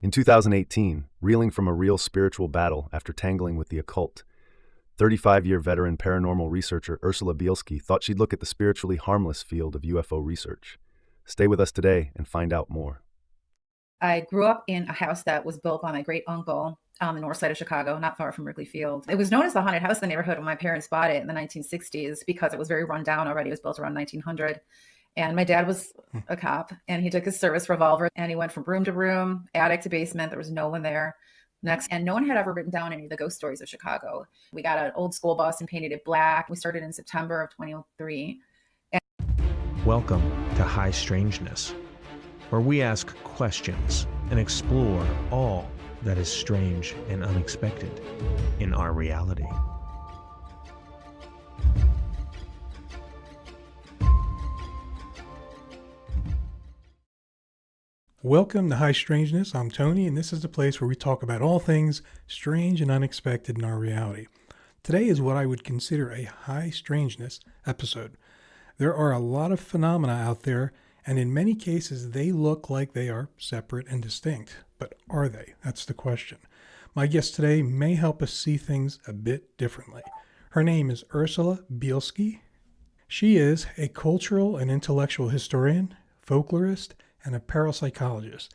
In 2018, reeling from a real spiritual battle after tangling with the occult, 35-year veteran paranormal researcher Ursula Bielski thought she'd look at the spiritually harmless field of UFO research. Stay with us today and find out more. I grew up in a house that was built by my great uncle on the north side of Chicago, not far from Wrigley Field. It was known as the haunted house in the neighborhood when my parents bought it in the 1960s because it was very run down already. It was built around 1900. And my dad was a cop, and he took his service revolver and he went from room to room, attic to basement. There was no one there. Next, and no one had ever written down any of the ghost stories of Chicago. We got an old school bus and painted it black. We started in September of 2003. Welcome to High Strangeness, where we ask questions and explore all that is strange and unexpected in our reality. Welcome to High Strangeness. I'm Tony, and this is the place where we talk about all things strange and unexpected in our reality. Today is what I would consider a high strangeness episode. There are a lot of phenomena out there, and in many cases they look like they are separate and distinct. But are they? That's the question. My guest today may help us see things a bit differently. Her name is Ursula Bielski. She is a cultural and intellectual historian, folklorist, and a parapsychologist.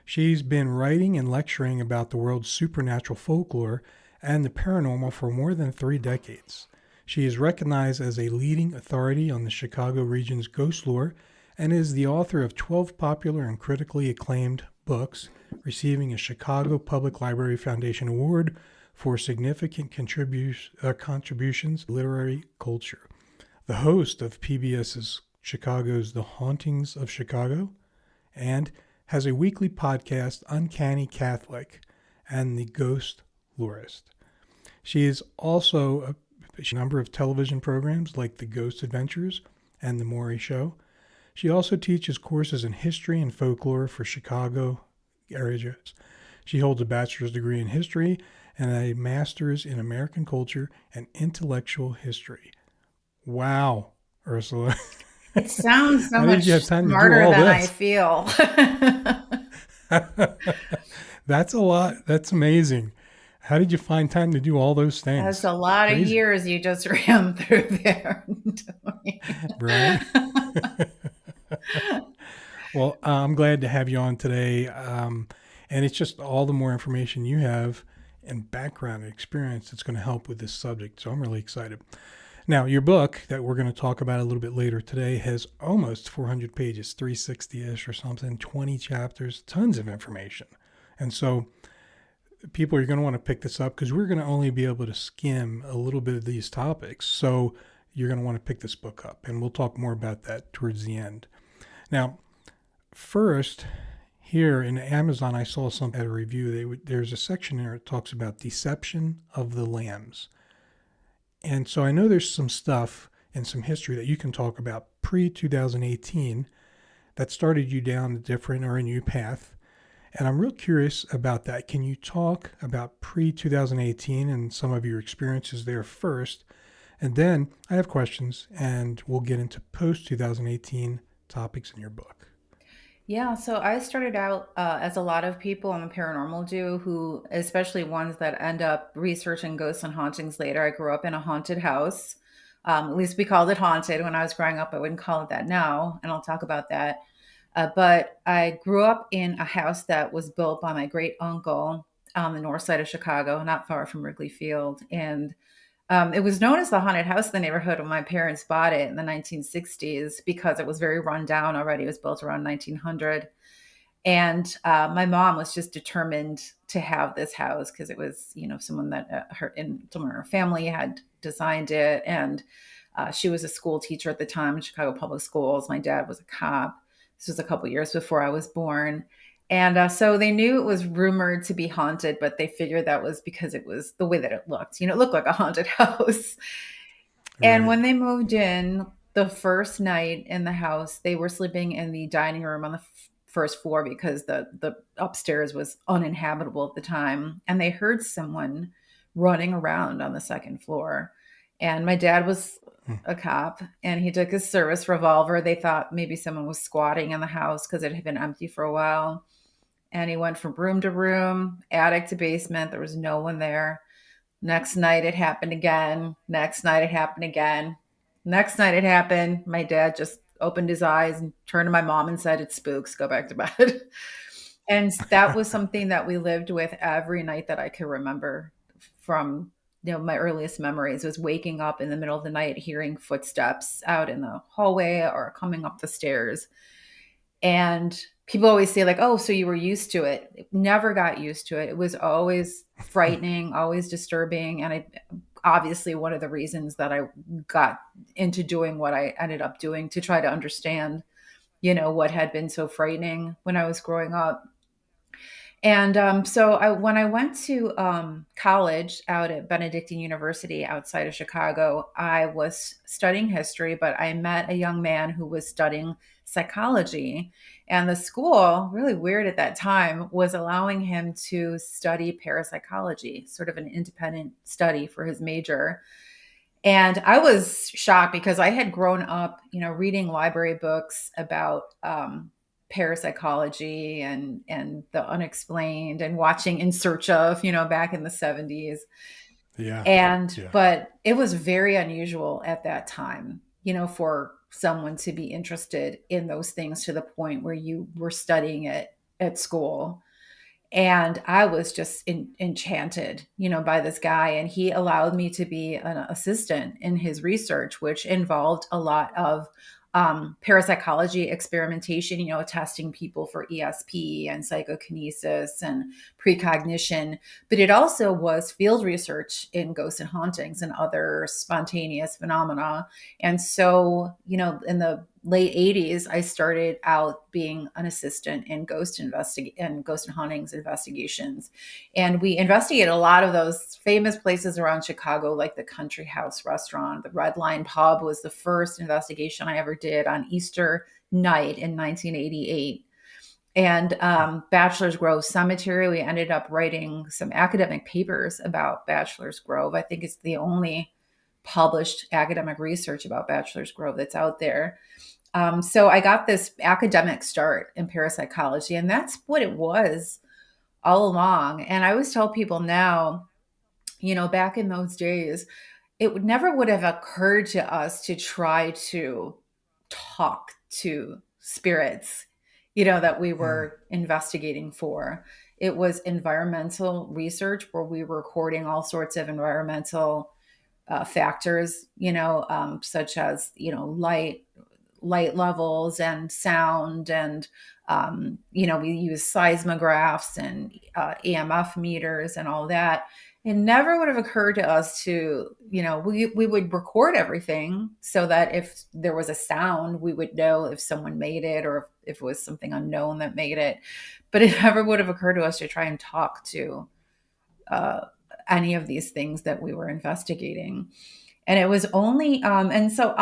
She's been writing and lecturing about the world's supernatural folklore and the paranormal for more than 3 decades. She is recognized as a leading authority on the Chicago region's ghost lore and is the author of 12 popular and critically acclaimed books, receiving a Chicago Public Library Foundation Award for significant contributions to literary culture. The host of PBS's Chicago's The Hauntings of Chicago, and has a weekly podcast, Uncanny Catholic and the Ghost Lorist. She is also a number of television programs like The Ghost Adventures and The Maury Show. She also teaches courses in history and folklore for Chicago area. She holds a bachelor's degree in history and a master's in American culture and intellectual history. Wow, Ursula. It sounds so How much did you have time to do smarter all than I this? feel. That's a lot. That's amazing. How did you find time to do all those That's things? a lot of Crazy, years you just ran through there. right? Well, I'm glad to have you on today. And it's just all the more information you have and background and experience that's going to help with this subject. So I'm really excited. Now, your book that we're going to talk about a little bit later today has almost 400 pages, 360-ish or something, 20 chapters, tons of information. And so people are going to want to pick this up because we're going to only be able to skim a little bit of these topics. So you're going to want to pick this book up, and we'll talk more about that towards the end. Now, first, here in Amazon, I saw something at a review. There's a section there that talks about deception of the lambs. And so I know there's some stuff and some history that you can talk about pre-2018 that started you down a different or a new path. And I'm real curious about that. Can you talk about pre-2018 and some of your experiences there first? And then I have questions, and we'll get into post-2018 topics in your book. Yeah, so I started out as a lot of people on the paranormal do, who, especially ones that end up researching ghosts and hauntings later. I grew up in a haunted house. At least we called it haunted when I was growing up. I wouldn't call it that now, and I'll talk about that. But I grew up in a house that was built by my great uncle on the north side of Chicago, not far from Wrigley Field. And it was known as the haunted house in the neighborhood when my parents bought it in the 1960s because it was very run down already. It was built around 1900. And my mom was just determined to have this house because it was, someone that someone in her family had designed it. And she was a school teacher at the time in Chicago Public Schools. My dad was a cop. This was a couple years before I was born. And so they knew it was rumored to be haunted, but they figured that was because it was the way that it looked. It looked like a haunted house. And Right. when they moved in the first night in the house, they were sleeping in the dining room on the first floor because the upstairs was uninhabitable at the time. And they heard someone running around on the second floor. And my dad was a cop, and he took his service revolver. They thought maybe someone was squatting in the house because it had been empty for a while. And he went from room to room, attic to basement. There was no one there. Next night it happened again. Next night it happened again. Next night it happened. My dad just opened his eyes and turned to my mom and said, "It's spooks, go back to bed." And that was something that we lived with every night that I could remember from my earliest memories was waking up in the middle of the night hearing footsteps out in the hallway or coming up the stairs. And people always say, like, "Oh, so you were used to it." Never got used to it. It was always frightening, always disturbing. And I obviously one of the reasons that I got into doing what I ended up doing to try to understand, what had been so frightening when I was growing up. And when I went to college out at Benedictine University outside of Chicago, I was studying history, but I met a young man who was studying psychology. And the school, really weird at that time, was allowing him to study parapsychology, sort of an independent study for his major. And I was shocked because I had grown up, reading library books about parapsychology and the unexplained and watching In Search of, back in the 70s. Yeah. And Yeah. but it was very unusual at that time, for someone to be interested in those things to the point where you were studying it at school. And I was just enchanted, by this guy. And he allowed me to be an assistant in his research, which involved a lot of parapsychology experimentation, testing people for ESP and psychokinesis and precognition. But it also was field research in ghosts and hauntings and other spontaneous phenomena. And so, in the late 80s, I started out being an assistant in ghost and hauntings investigations. And we investigated a lot of those famous places around Chicago, like the Country House restaurant. The Red Line Pub was the first investigation I ever did on Easter night in 1988. And Bachelor's Grove Cemetery, we ended up writing some academic papers about Bachelor's Grove. I think it's the only published academic research about Bachelor's Grove that's out there. So I got this academic start in parapsychology, and that's what it was all along. And I always tell people now, back in those days, never would have occurred to us to try to talk to spirits, that we Mm. were investigating for. It was environmental research where we were recording all sorts of environmental factors, such as, light levels and sound. And, we use seismographs and EMF meters and all that. It never would have occurred to us to, we would record everything so that if there was a sound, we would know if someone made it or if it was something unknown that made it. But it never would have occurred to us to try and talk to uh, any of these things that we were investigating. And it was only, and so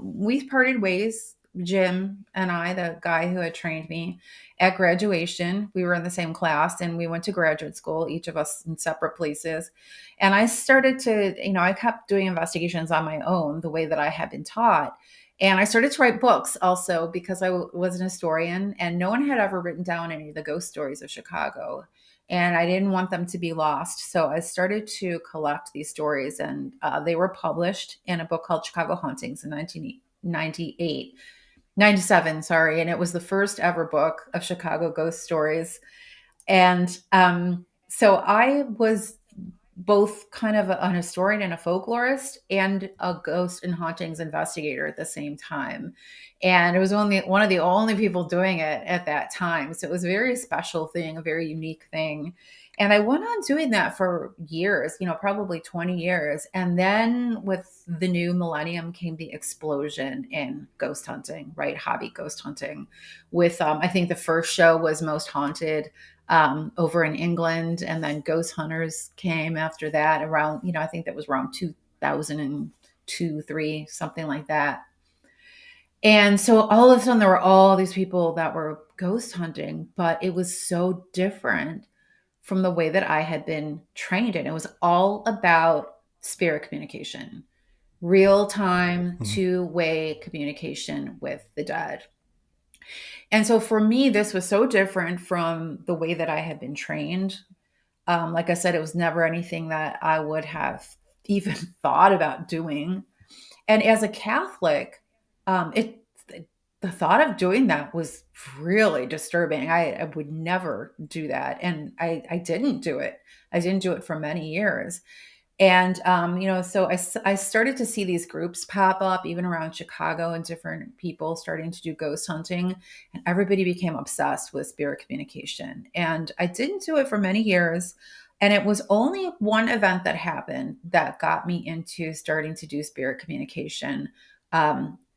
we parted ways, Jim and I, the guy who had trained me, at graduation. We were in the same class and we went to graduate school, each of us in separate places. And I started to, I kept doing investigations on my own, the way that I had been taught. And I started to write books also because I was an historian and no one had ever written down any of the ghost stories of Chicago. And I didn't want them to be lost. So I started to collect these stories, and they were published in a book called Chicago Hauntings in 1998, 97, sorry. And it was the first ever book of Chicago ghost stories. And so I was both kind of an historian and a folklorist and a ghost and hauntings investigator at the same time. And it was only one of the only people doing it at that time. So it was a very special thing, a very unique thing. And I went on doing that for years, probably 20 years. And then with the new millennium came the explosion in ghost hunting, right? Hobby ghost hunting. With, I think the first show was Most Haunted over in England. And then Ghost Hunters came after that around, I think that was around 2002, three, something like that. And so all of a sudden there were all these people that were ghost hunting, but it was so different from the way that I had been trained in. It was all about spirit communication, real time, Mm. two-way communication with the dead. And so for me, this was so different from the way that I had been trained. Like I said, it was never anything that I would have even thought about doing. And as a Catholic, it the thought of doing that was really disturbing. I would never do that, and I didn't do it. I didn't do it for many years. And, so I started to see these groups pop up even around Chicago and different people starting to do ghost hunting. And everybody became obsessed with spirit communication. And I didn't do it for many years. And it was only one event that happened that got me into starting to do spirit communication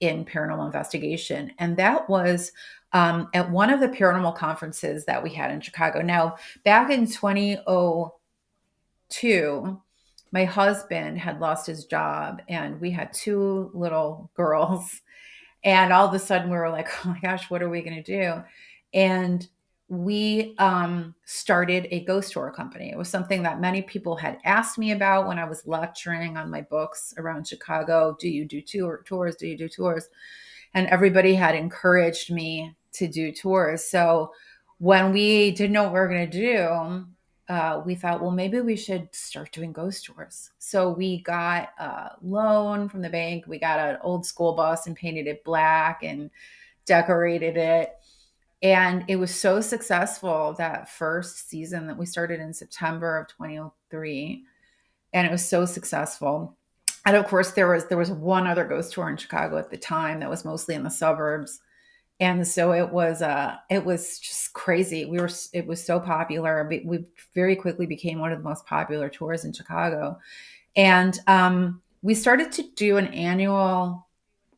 in paranormal investigation. And that was at one of the paranormal conferences that we had in Chicago. Now, back in 2002, my husband had lost his job and we had two little girls. And all of a sudden we were like, oh my gosh, what are we going to do? And we started a ghost tour company. It was something that many people had asked me about when I was lecturing on my books around Chicago. Do you do tours? Do you do tours? And everybody had encouraged me to do tours. So when we didn't know what we were going to do, we thought, well, maybe we should start doing ghost tours. So we got a loan from the bank. We got an old school bus and painted it black and decorated it. And it was so successful that first season that we started in September of 2003. And it was so successful. And of course, there was one other ghost tour in Chicago at the time that was mostly in the suburbs. And so it was just crazy. It was so popular. We very quickly became one of the most popular tours in Chicago. And we started to do an annual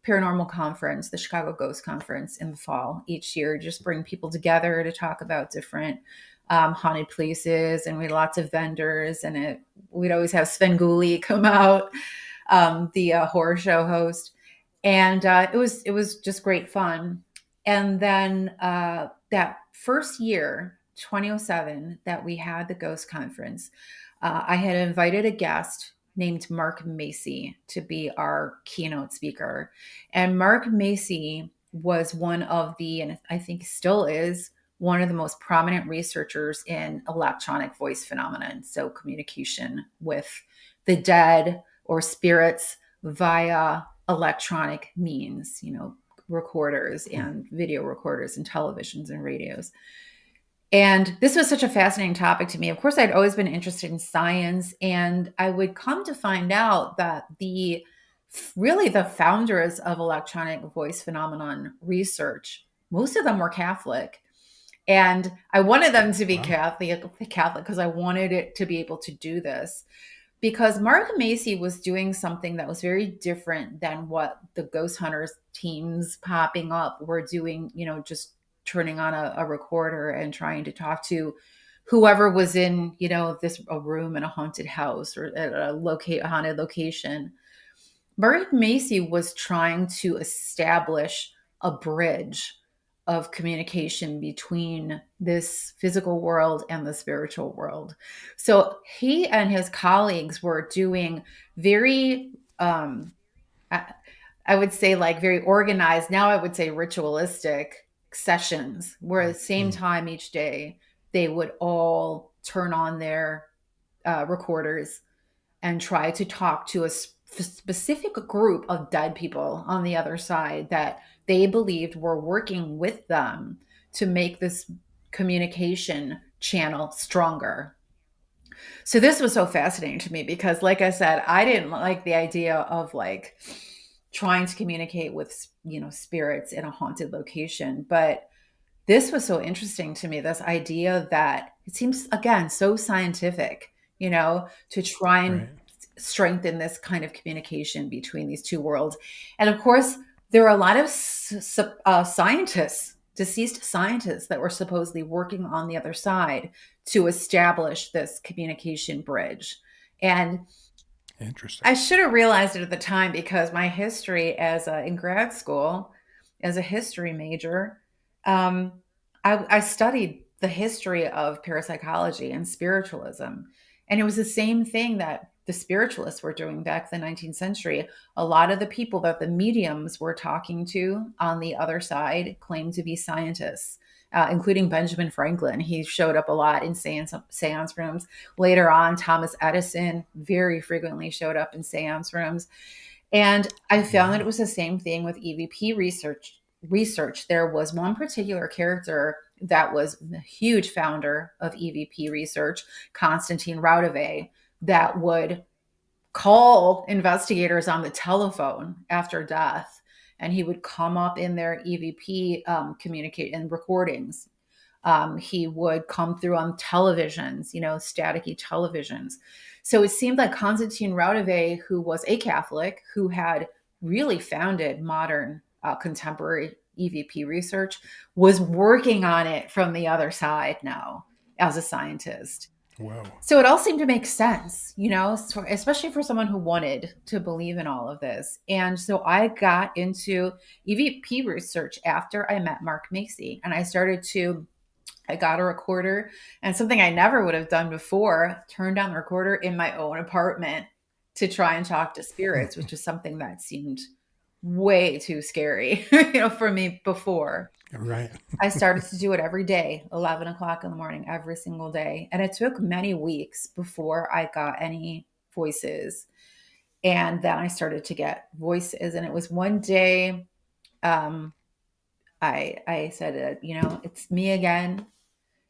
paranormal conference, the Chicago Ghost Conference in the fall each year, just bring people together to talk about different haunted places. And we had lots of vendors, and we'd always have Svengoolie come out, the horror show host. And it was just great fun. And then that first year, 2007, that we had the Ghost Conference, I had invited a guest named Mark Macy to be our keynote speaker. And Mark Macy was one of the, and I think still is, one of the most prominent researchers in electronic voice phenomenon. So communication with the dead or spirits via electronic means, recorders and video recorders and televisions and radios. And this was such a fascinating topic to me. Of course, I'd always been interested in science, and I would come to find out that the founders of electronic voice phenomenon research, most of them were Catholic. And I wanted them to be Wow. Catholic because I wanted it to be able to do this. Because Mark Macy was doing something that was very different than what the ghost hunters teams popping up were doing, just turning on a recorder and trying to talk to whoever was in, a room in a haunted house or at a haunted location. Mark Macy was trying to establish a bridge of communication between this physical world and the spiritual world. So he and his colleagues were doing very, I, I would say, like very organized, now I would say ritualistic sessions where at the same time each day they would all turn on their recorders and try to talk to a specific group of dead people on the other side that they believed were working with them to make this communication channel stronger. So this was so fascinating to me because, like I said, I didn't like the idea of like trying to communicate with, spirits in a haunted location. But this was so interesting to me, this idea that it seems, again, so scientific, to try and Right. strengthen this kind of communication between these two worlds. And of course, there are a lot of scientists, deceased scientists, that were supposedly working on the other side to establish this communication bridge. And Interesting. I should have realized it at the time because my history in grad school, as a history major, I studied the history of parapsychology and spiritualism. And it was the same thing that the spiritualists were doing back in the 19th century. A lot of the people that the mediums were talking to on the other side claimed to be scientists, including Benjamin Franklin. He showed up a lot in seance rooms. Later on, Thomas Edison very frequently showed up in seance rooms. And I found that it was the same thing with EVP research. There was one particular character that was the huge founder of EVP research, Konstantin Raudive, that would call investigators on the telephone after death, and he would come up in their EVP communicate in recordings. He would come through on televisions, staticky televisions. So it seemed like Konstantin Raudive, who was a Catholic, who had really founded modern contemporary EVP research, was working on it from the other side now as a scientist. Wow. So it all seemed to make sense, especially for someone who wanted to believe in all of this. And so I got into EVP research after I met Mark Macy, and I got a recorder, and something I never would have done before, turned on the recorder in my own apartment to try and talk to spirits, which is something that seemed way too scary, for me before. Right. I started to do it every day, 11 o'clock in the morning, every single day. And it took many weeks before I got any voices. And then I started to get voices. And it was one day, I said, it's me again.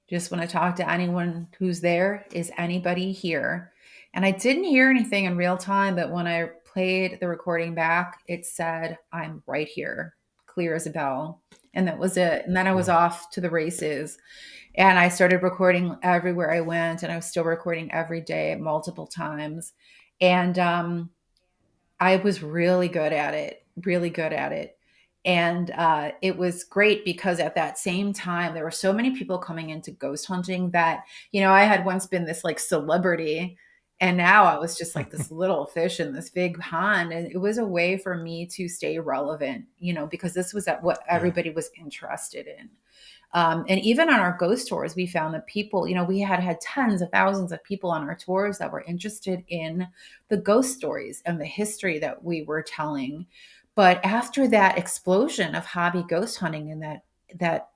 Just want to talk to anyone who's there. Is anybody here? And I didn't hear anything in real time, but when I played the recording back, it said, I'm right here, clear as a bell. And that was it. And then I was off to the races, and I started recording everywhere I went, and I was still recording every day, multiple times. And I was really good at it, really good at it. And it was great because at that same time, there were so many people coming into ghost hunting that, I had once been this like celebrity, and now I was just like this little fish in this big pond. And it was a way for me to stay relevant, because this was what everybody was interested in. And even on our ghost tours, we found that people, we had tens of thousands of people on our tours that were interested in the ghost stories and the history that we were telling. But after that explosion of hobby ghost hunting and that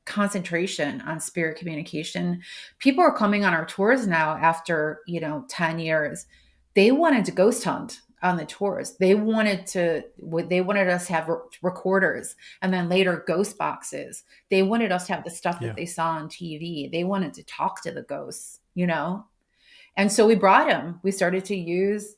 concentration on spirit communication, people are coming on our tours now after 10 years. They wanted to ghost hunt on the tours. They wanted us to have recorders, and then later ghost boxes. They wanted us to have the stuff that they saw on TV. They wanted to talk to the ghosts, And so we brought them. We started to use,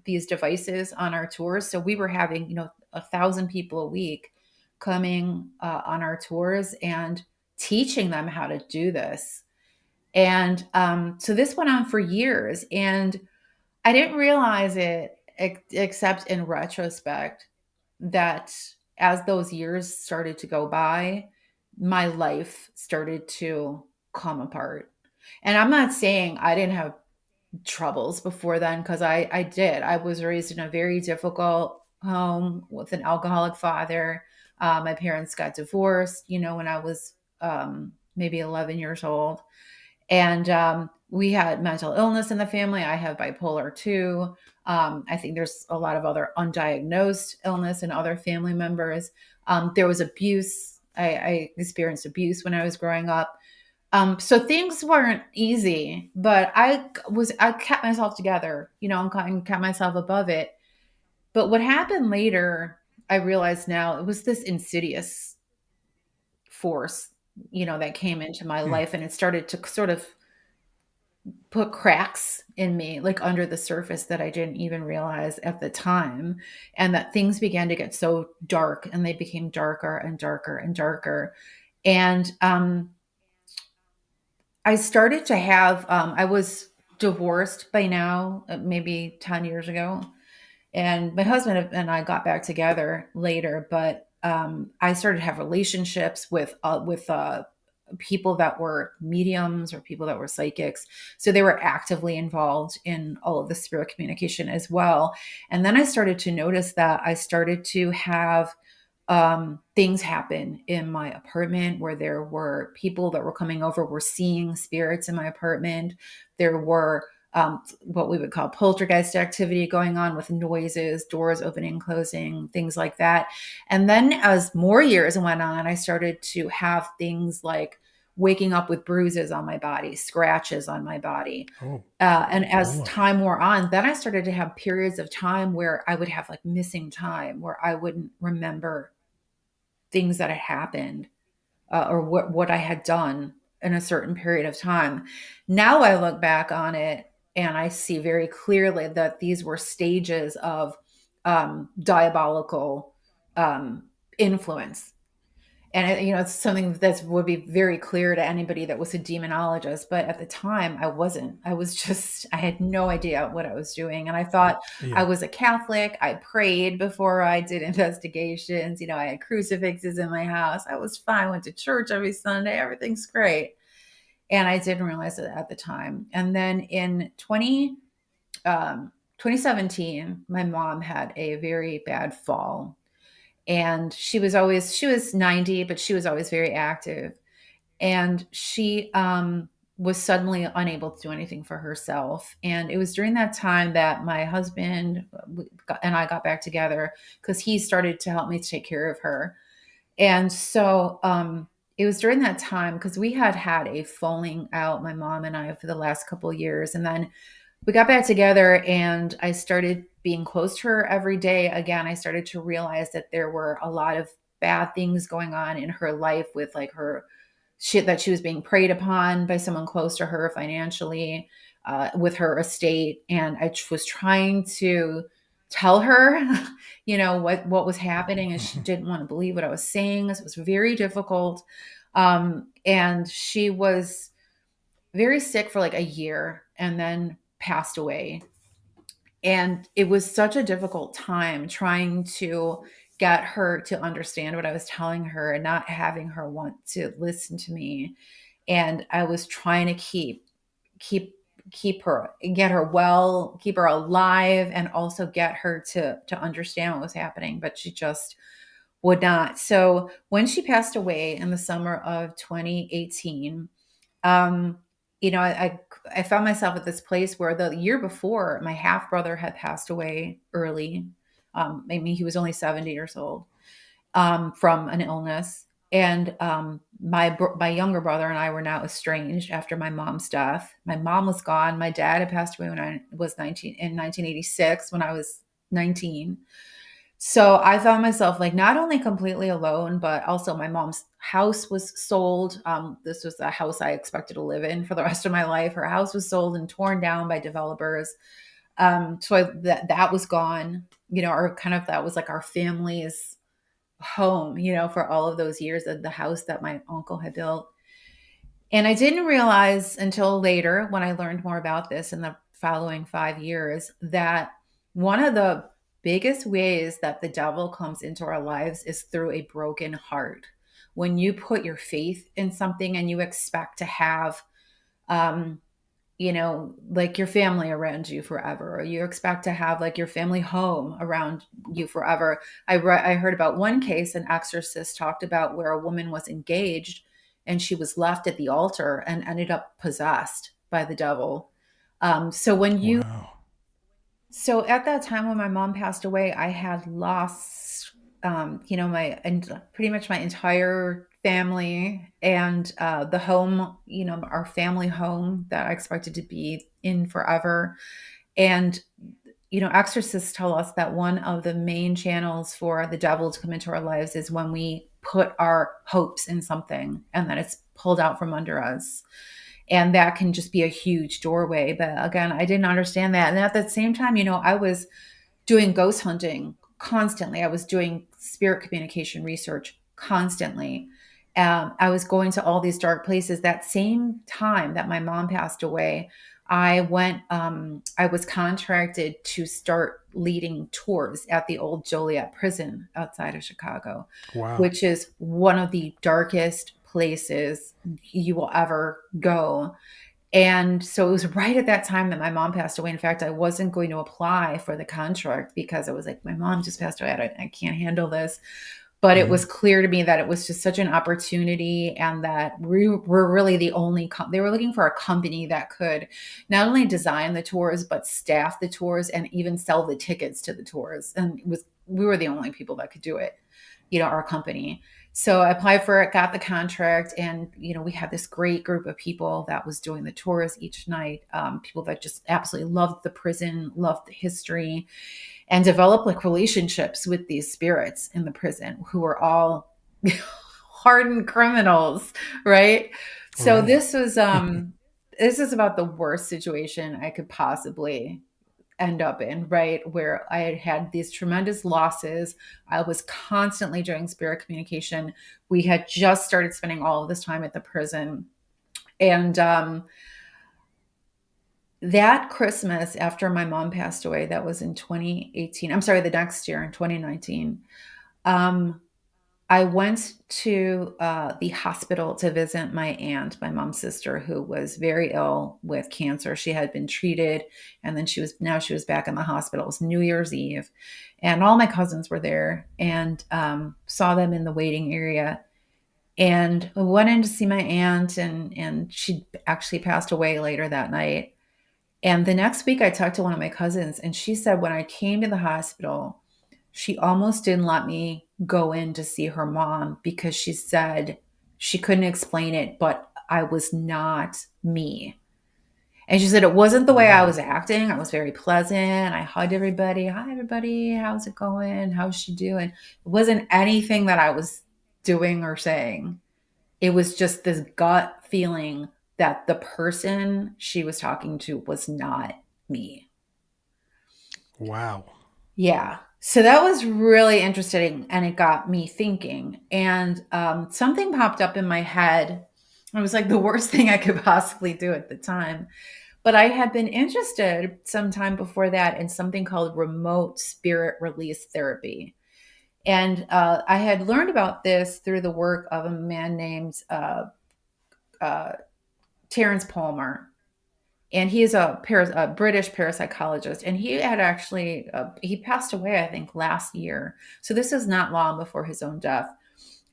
these devices on our tours. So we were having, 1,000 people a week coming on our tours and teaching them how to do this. And so this went on for years, and I didn't realize it except in retrospect that as those years started to go by, my life started to come apart. And I'm not saying I didn't have troubles before then, because I did. I was raised in a very difficult home with an alcoholic father. My parents got divorced, when I was maybe 11 years old. And we had mental illness in the family. I have bipolar too. I think there's a lot of other undiagnosed illness in other family members. There was abuse. I experienced abuse when I was growing up. So things weren't easy, but I kept myself together, and kept myself above it. But what happened later, I realize now, it was this insidious force, that came into my life, and it started to sort of put cracks in me, like under the surface, that I didn't even realize at the time. And that things began to get so dark, and they became darker and darker and darker. And I started to have, I was divorced by now, maybe 10 years ago. And my husband and I got back together later, but I started to have relationships with people that were mediums or people that were psychics. So they were actively involved in all of the spirit communication as well. And then I started to notice that I started to have things happen in my apartment where there were people that were coming over, were seeing spirits in my apartment. There were what we would call poltergeist activity going on with noises, doors opening, closing, things like that. And then as more years went on, I started to have things like waking up with bruises on my body, scratches on my body. Oh, And as boy. time wore on, then I started to have periods of time where I would have like missing time, where I wouldn't remember things that had happened, or what I had done in a certain period of time. Now I look back on it and I see very clearly that these were stages of diabolical influence. And it's something that would be very clear to anybody that was a demonologist. But at the time, I wasn't. I was just, I had no idea what I was doing. And I thought I Yeah. was a Catholic. I prayed before I did investigations. I had crucifixes in my house. I was fine. I went to church every Sunday. Everything's great. And I didn't realize it at the time. And then in 2017, my mom had a very bad fall, and she was 90, but she was always very active. And she was suddenly unable to do anything for herself. And it was during that time that my husband and I got back together, because he started to help me take care of her. And so it was during that time, because we had had a falling out, my mom and I, for the last couple of years. And then we got back together and I started being close to her every day. Again, I started to realize that there were a lot of bad things going on in her life, with like her shit, that she was being preyed upon by someone close to her financially, with her estate. And I was trying to tell her, what was happening, and she didn't want to believe what I was saying. So it was very difficult. And she was very sick for like a year and then passed away. And it was such a difficult time trying to get her to understand what I was telling her and not having her want to listen to me. And I was trying to keep keep her get her well, keep her alive, and also get her to understand what was happening, but she just would not. So when she passed away in the summer of 2018, um, I found myself at this place where the year before, my half brother had passed away early. I mean, he was only 70 years old, from an illness. And my younger brother and I were now estranged after my mom's death. My mom was gone. My dad had passed away when I was 19, in 1986, when I was 19. So I found myself like not only completely alone, but also my mom's house was sold. This was a house I expected to live in for the rest of my life. Her house was sold and torn down by developers. That was gone. Our kind of, that was like our family's home, for all of those years, of the house that my uncle had built. And I didn't realize until later, when I learned more about this in the following 5 years, that one of the biggest ways that the devil comes into our lives is through a broken heart. When you put your faith in something and you expect to have, um, like your family around you forever, or you expect to have like your family home around you forever. I heard about one case an exorcist talked about, where a woman was engaged and she was left at the altar and ended up possessed by the devil. Um, so when you Wow. so at that time when my mom passed away, I had lost, my and pretty much my entire family, and the home, our family home that I expected to be in forever. And exorcists tell us that one of the main channels for the devil to come into our lives is when we put our hopes in something and then it's pulled out from under us. And that can just be a huge doorway. But again, I didn't understand that. And at the same time, I was doing ghost hunting constantly. I was doing spirit communication research constantly. I was going to all these dark places. That same time that my mom passed away, I was contracted to start leading tours at the old Joliet prison outside of Chicago, Wow. which is one of the darkest places you will ever go. And so it was right at that time that my mom passed away. In fact, I wasn't going to apply for the contract because I was like, my mom just passed away. I can't handle this. But it Mhm. was clear to me that it was just such an opportunity, and that we were really the only they were looking for a company that could not only design the tours but staff the tours and even sell the tickets to the tours. And we were the only people that could do it, our company. So I applied for it, got the contract, and we had this great group of people that was doing the tours each night. People that just absolutely loved the prison, loved the history, and developed like relationships with these spirits in the prison who were all hardened criminals, right? So Right. this is about the worst situation I could possibly end up in, right? Where I had had these tremendous losses. I was constantly doing spirit communication. We had just started spending all of this time at the prison. And that Christmas, after my mom passed away, that was in 2018. I'm sorry, the next year in 2019. Um, I went to the hospital to visit my aunt, my mom's sister, who was very ill with cancer. She had been treated, and then she was back in the hospital. It was New Year's Eve, and all my cousins were there, and saw them in the waiting area. And I went in to see my aunt, and she actually passed away later that night. And the next week, I talked to one of my cousins, and she said when I came to the hospital, she almost didn't let me go in to see her mom because she said she couldn't explain it, but I was not me. And she said it wasn't the way I Wow. was acting. I was very pleasant. I hugged everybody. Hi, everybody. How's it going? How's she doing? It wasn't anything that I was doing or saying. It was just this gut feeling that the person she was talking to was not me. Wow. Yeah. So that was really interesting, and it got me thinking. And something popped up in my head. It was like the worst thing I could possibly do at the time. But I had been interested sometime before that in something called remote spirit release therapy. And I had learned about this through the work of a man named uh, Terence Palmer. And he is a British parapsychologist, and he had actually he passed away, I think, last year. So this is not long before his own death.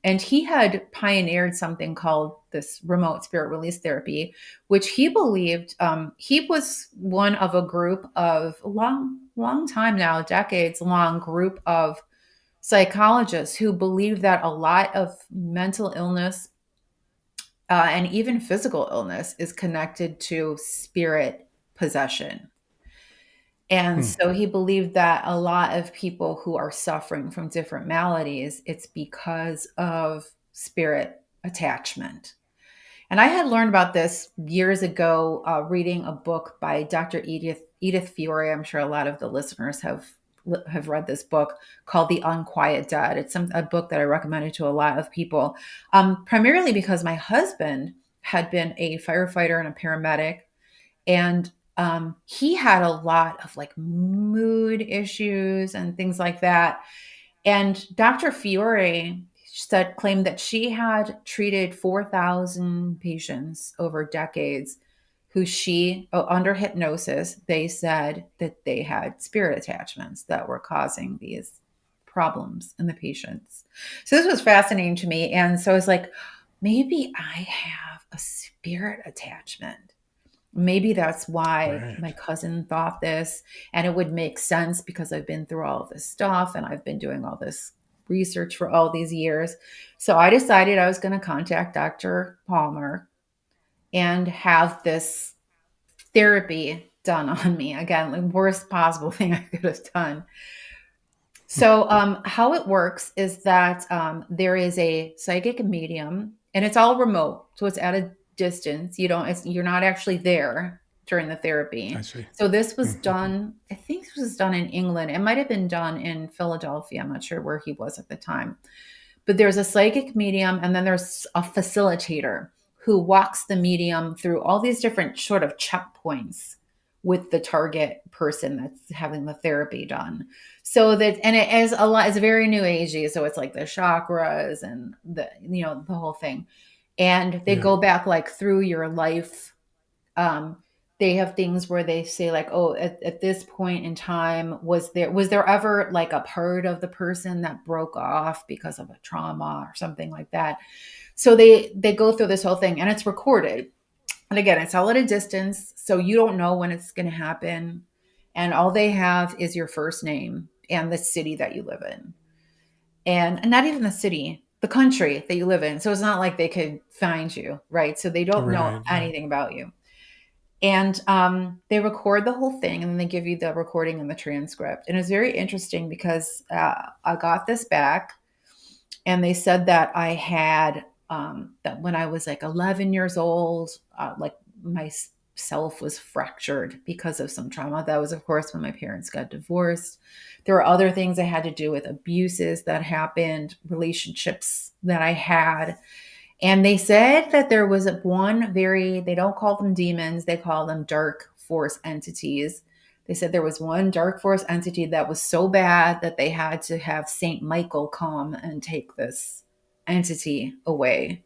And he had pioneered something called this remote spirit release therapy, which he believed he was one of a group of long time now, decades long group of psychologists who believed that a lot of mental illness and even physical illness is connected to spirit possession. And Hmm. so he believed that a lot of people who are suffering from different maladies, it's because of spirit attachment. And I had learned about this years ago, reading a book by Dr. Edith Fiore. I'm sure a lot of the listeners have read this book called The Unquiet Dead. It's a book that I recommended to a lot of people, primarily because my husband had been a firefighter and a paramedic, and he had a lot of like mood issues and things like that. And Dr. Fiore claimed that she had treated 4,000 patients over decades who under hypnosis, they said that they had spirit attachments that were causing these problems in the patients. So this was fascinating to me. And so I was like, maybe I have a spirit attachment. Maybe that's why Right. my cousin thought this, and it would make sense because I've been through all of this stuff and I've been doing all this research for all these years. So I decided I was going to contact Dr. Palmer and have this therapy done on me. Again, the worst possible thing I could have done. So, how it works is that there is a psychic medium, and it's all remote, so it's at a distance. You're not actually there during the I therapy. see. So this was Mhm. done. I think this was done in England. It might have been done in Philadelphia. I'm not sure where he was at the time. But there's a psychic medium, and then there's a facilitator who walks the medium through all these different sort of checkpoints with the target person that's having the therapy done. So that, and it is a lot, it's very new agey. So it's like the chakras and the whole thing. And they Yeah. go back like through your life. they have things where they say like, oh, at this point in time, was there ever like a part of the person that broke off because of a trauma or something like that? So they go through this whole thing, and it's recorded. And again, it's all at a distance, so you don't know when it's going to happen. And all they have is your first name and the city that you live in. And not even the city, the country that you live in. So it's not like they could find you, right? So they don't know Right, right. anything about you. And they record the whole thing, and then they give you the recording and the transcript. And it's very interesting because I got this back, and they said that I had that when I was like 11 years old, like my self was fractured because of some trauma. That was, of course, when my parents got divorced. There were other things I had to do with abuses that happened, relationships that I had. And they said that there was one they don't call them demons, they call them dark force entities. They said there was one dark force entity that was so bad that they had to have Saint Michael come and take this entity away.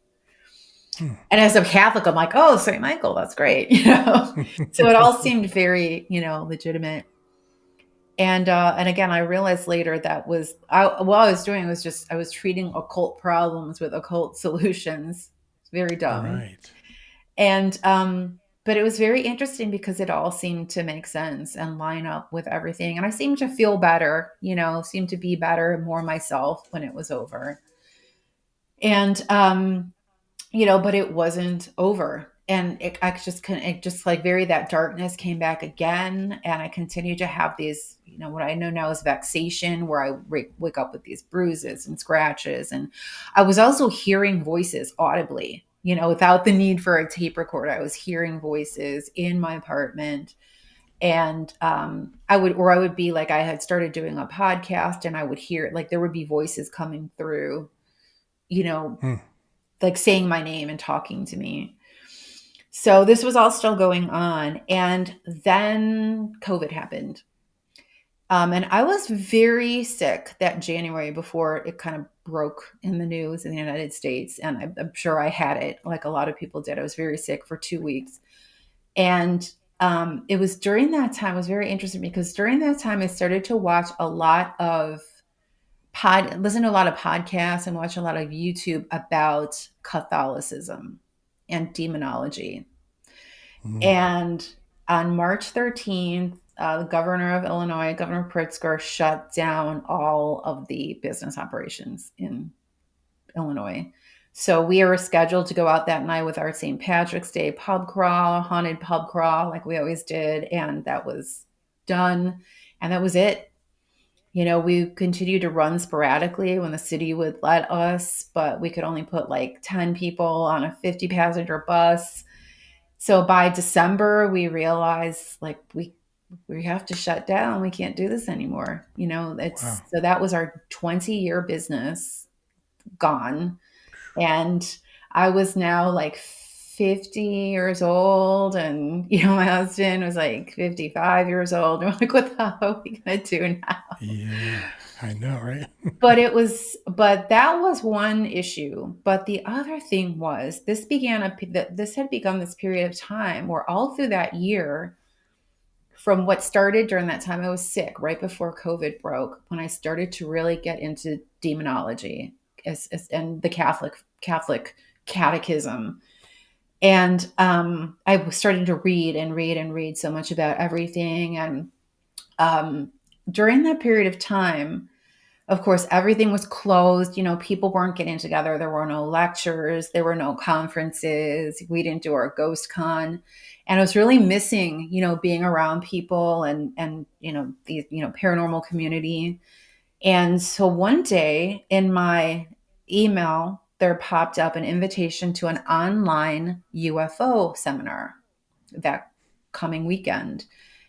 Hmm. And as a Catholic, I'm like, oh, Saint Michael, that's great. So it all seemed very, legitimate. And again, I realized later that what I was doing was just I was treating occult problems with occult solutions. It's very dumb. Right. And but it was very interesting because it all seemed to make sense and line up with everything. And I seemed to feel better, seemed to be better and more myself when it was over. And but it wasn't over. And I just couldn't, it just like very, that darkness came back again. And I continued to have these, what I know now is vexation, where I wake up with these bruises and scratches. And I was also hearing voices audibly, without the need for a tape recorder. I was hearing voices in my apartment. And I would be like, I had started doing a podcast, and I would hear like there would be voices coming through, you know, Hmm. like saying my name and talking to me. So this was all still going on. And then COVID happened. And I was very sick that January before it kind of broke in the news in the United States. And I'm sure I had it like a lot of people did. I was very sick for 2 weeks. And it was during that time, it was very interesting because during that time, I started to watch a lot of listen to a lot of podcasts and watch a lot of YouTube about Catholicism and demonology. Hmm. And on March 13th, the governor of Illinois, Governor Pritzker, shut down all of the business operations in Illinois. So we were scheduled to go out that night with our St. Patrick's Day pub crawl, haunted pub crawl, like we always did. And that was done. And that was it. We continued to run sporadically when the city would let us, but we could only put like 10 people on a 50 passenger bus. So by December, we realized like we have to shut down. We can't do this anymore. Wow. So that was our 20-year business gone. And I was now like 50 years old, and my husband was like 55 years old. And we're like, what the hell are we gonna do now? Yeah, I know, right? But that was one issue. But the other thing was this had begun this period of time where all through that year, from what started during that time, I was sick right before COVID broke, when I started to really get into demonology and the Catholic catechism. And I was starting to read and read and read so much about everything. And during that period of time, of course, everything was closed. People weren't getting together. There were no lectures. There were no conferences. We didn't do our ghost con. And I was really missing, being around people and the, paranormal community. And so one day in my email, there popped up an invitation to an online UFO seminar that coming weekend.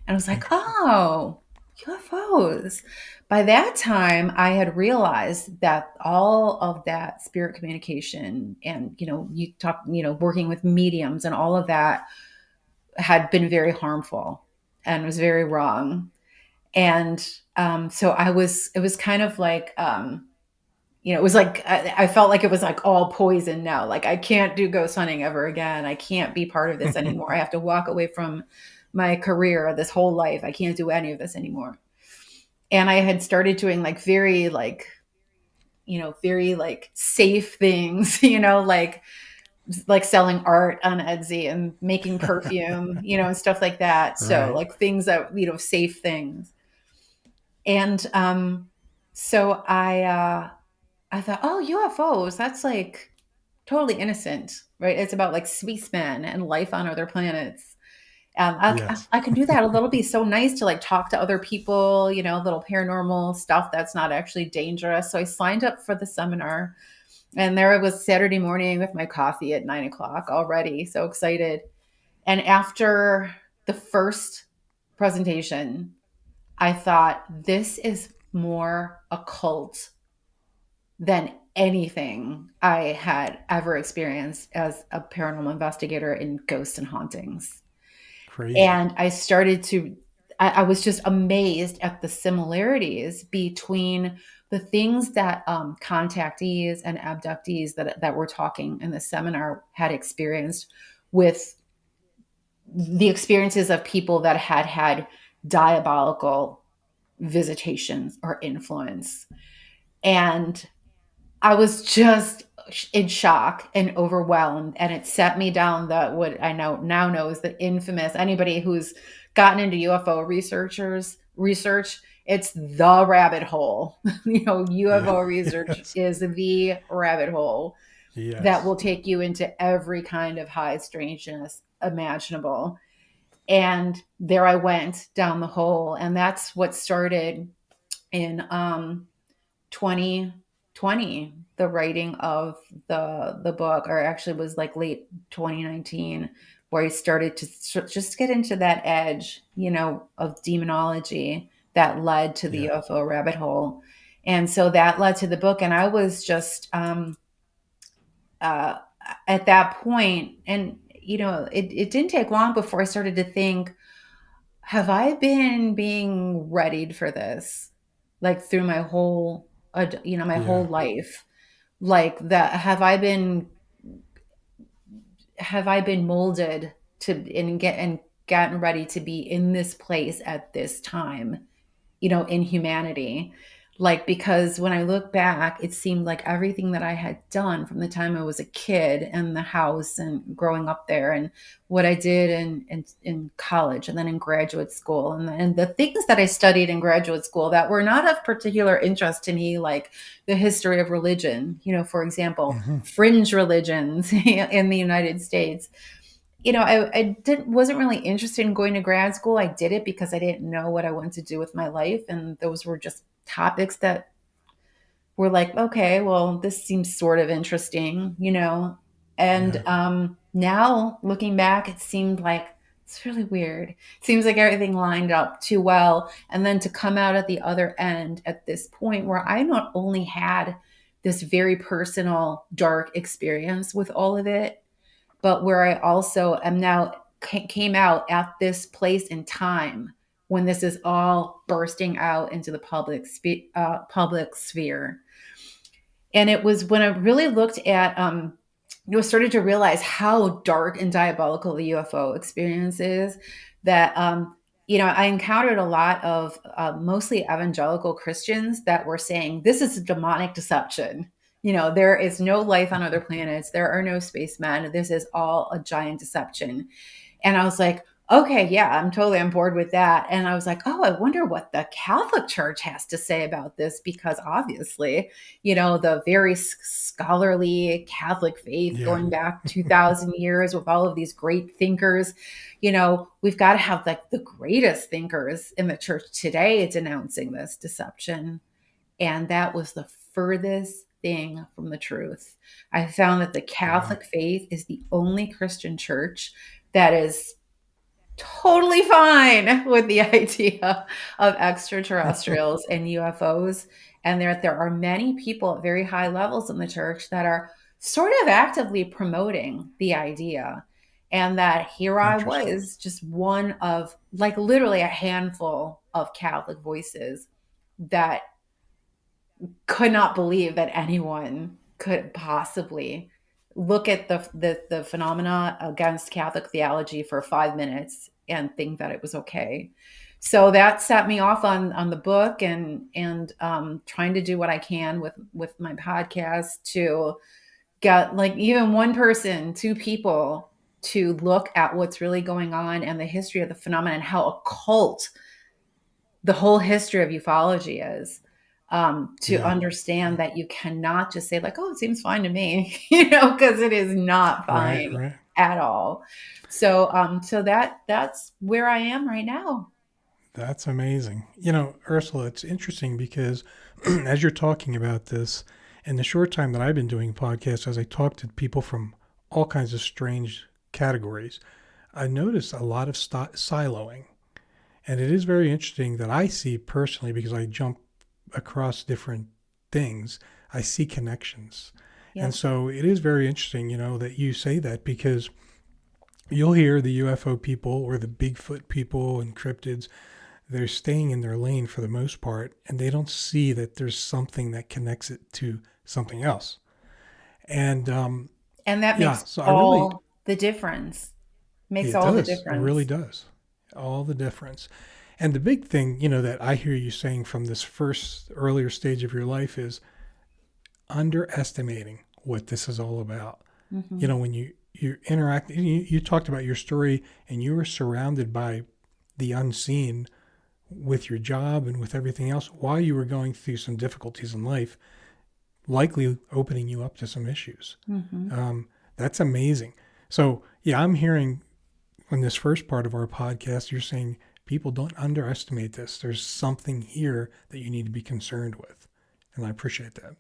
And I was like, Interesting. oh, UFOs. By that time, I had realized that all of that spirit communication and, working with mediums and all of that had been very harmful and was very wrong. And so it was kind of like, it was like I felt like it was like all poison now. Like I can't do ghost hunting ever again. I can't be part of this anymore. I have to walk away from my career, this whole life. I can't do any of this anymore. And I had started doing like very like, very like safe things, like selling art on Etsy and making perfume, and stuff like that. So Right. like things that, safe things. And so I thought, oh, UFOs, that's like totally innocent, right? It's about like spacemen and life on other planets. Yes. I can do that a little bit. So nice to like talk to other people, little paranormal stuff that's not actually dangerous. So I signed up for the seminar, and there I was Saturday morning with my coffee at 9 o'clock already. So excited. And after the first presentation, I thought, this is more occult than anything I had ever experienced as a paranormal investigator in ghosts and hauntings. Crazy. And I was just amazed at the similarities between the things that contactees and abductees that were talking in the seminar had experienced with the experiences of people that had had diabolical visitations or influence. And I was just in shock and overwhelmed, and it set me down what I now know is the infamous, anybody who's gotten into UFO research, it's the rabbit hole. Yeah. UFO research Yes. is the rabbit hole that Yes. will take you into every kind of high strangeness imaginable. And there I went down the hole, and that's what started in 2020, the writing of the book, or actually was like late 2019, where I started to just get into that edge, of demonology that led to the Yeah. UFO rabbit hole. And so that led to the book, and I was just uh, at that point, and it didn't take long before I started to think, have I been being readied for this? Like through my whole, my Yeah. whole life. Like that, have I been molded to and gotten ready to be in this place at this time, in humanity. Like, because when I look back, it seemed like everything that I had done from the time I was a kid in the house and growing up there, and what I did in college and then in graduate school, and the things that I studied in graduate school that were not of particular interest to me, like the history of religion, for example, Hmm. fringe religions in the United States. I wasn't really interested in going to grad school. I did it because I didn't know what I wanted to do with my life. And those were just topics that were like, okay, well, this seems sort of interesting. And Yeah. now looking back, it seemed like it's really weird. It seems like everything lined up too well. And then to come out at the other end at this point where I not only had this very personal, dark experience with all of it, but where I also am now came out at this place in time when this is all bursting out into the public sphere. And it was when I really looked at, started to realize how dark and diabolical the UFO experience is. That I encountered a lot of mostly evangelical Christians that were saying this is a demonic deception. There is no life on other planets. There are no spacemen. This is all a giant deception. And I was like, okay, yeah, I'm totally on board with that. And I was like, oh, I wonder what the Catholic Church has to say about this, because obviously, the very scholarly Catholic faith Yeah. going back 2,000 years with all of these great thinkers, we've got to have like the greatest thinkers in the church today denouncing this deception. And that was the furthest thing from the truth. I found that the Wow. Catholic faith is the only Christian church that is totally fine with the idea of extraterrestrials and UFOs. And there are many people at very high levels in the church that are sort of actively promoting the idea. And that here I Interesting. was, just one of like literally a handful of Catholic voices that could not believe that anyone could possibly look at the phenomena against Catholic theology for 5 minutes and think that it was okay. So that set me off on the book, and trying to do what I can with my podcast to get like even one person, two people to look at what's really going on and the history of the phenomenon and how occult the whole history of ufology is, to Yeah. understand that you cannot just say like, "Oh, it seems fine to me," you know, because it is not Right. fine Right. at all. So that's where I am right now. That's amazing. Ursula, it's interesting because as you're talking about this, in the short time that I've been doing podcasts, as I talk to people from all kinds of strange categories, I notice a lot of siloing. And it is very interesting that I see personally, because I jump across different things, I see connections. And Yep. so it is very interesting, that you say that, because you'll hear the UFO people or the Bigfoot people and cryptids, they're staying in their lane for the most part, and they don't see that there's something that connects it to something else. And And that yeah, makes so I really, all the difference. Makes it all the does. It really difference. does. All the difference. And the big thing, that I hear you saying from this first earlier stage of your life is underestimating what this is all about. Hmm. When you interact, you talked about your story, and you were surrounded by the unseen with your job and with everything else while you were going through some difficulties in life, likely opening you up to some issues. Hmm. That's amazing. So, yeah, I'm hearing in this first part of our podcast, you're saying people don't underestimate this. There's something here that you need to be concerned with. And I appreciate that.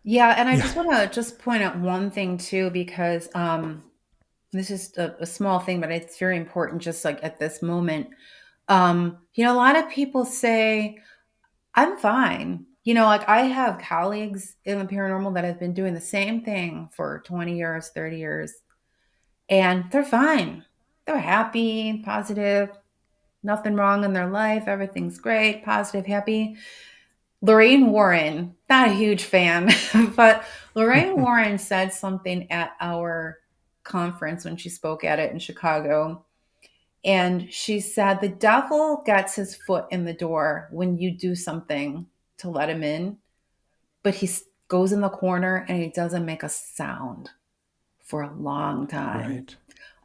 Yeah, and I Yeah. just want to just point out one thing too, because this is a small thing, but it's very important. Just like at this moment, a lot of people say, I'm fine. Like I have colleagues in the paranormal that have been doing the same thing for 20 years, 30 years, and they're fine. They're happy, positive, nothing wrong in their life. Everything's great, positive, happy. Lorraine Warren, not a huge fan, but Lorraine Warren said something at our conference when she spoke at it in Chicago. And she said, the devil gets his foot in the door when you do something to let him in, but he goes in the corner and he doesn't make a sound for a long time Right.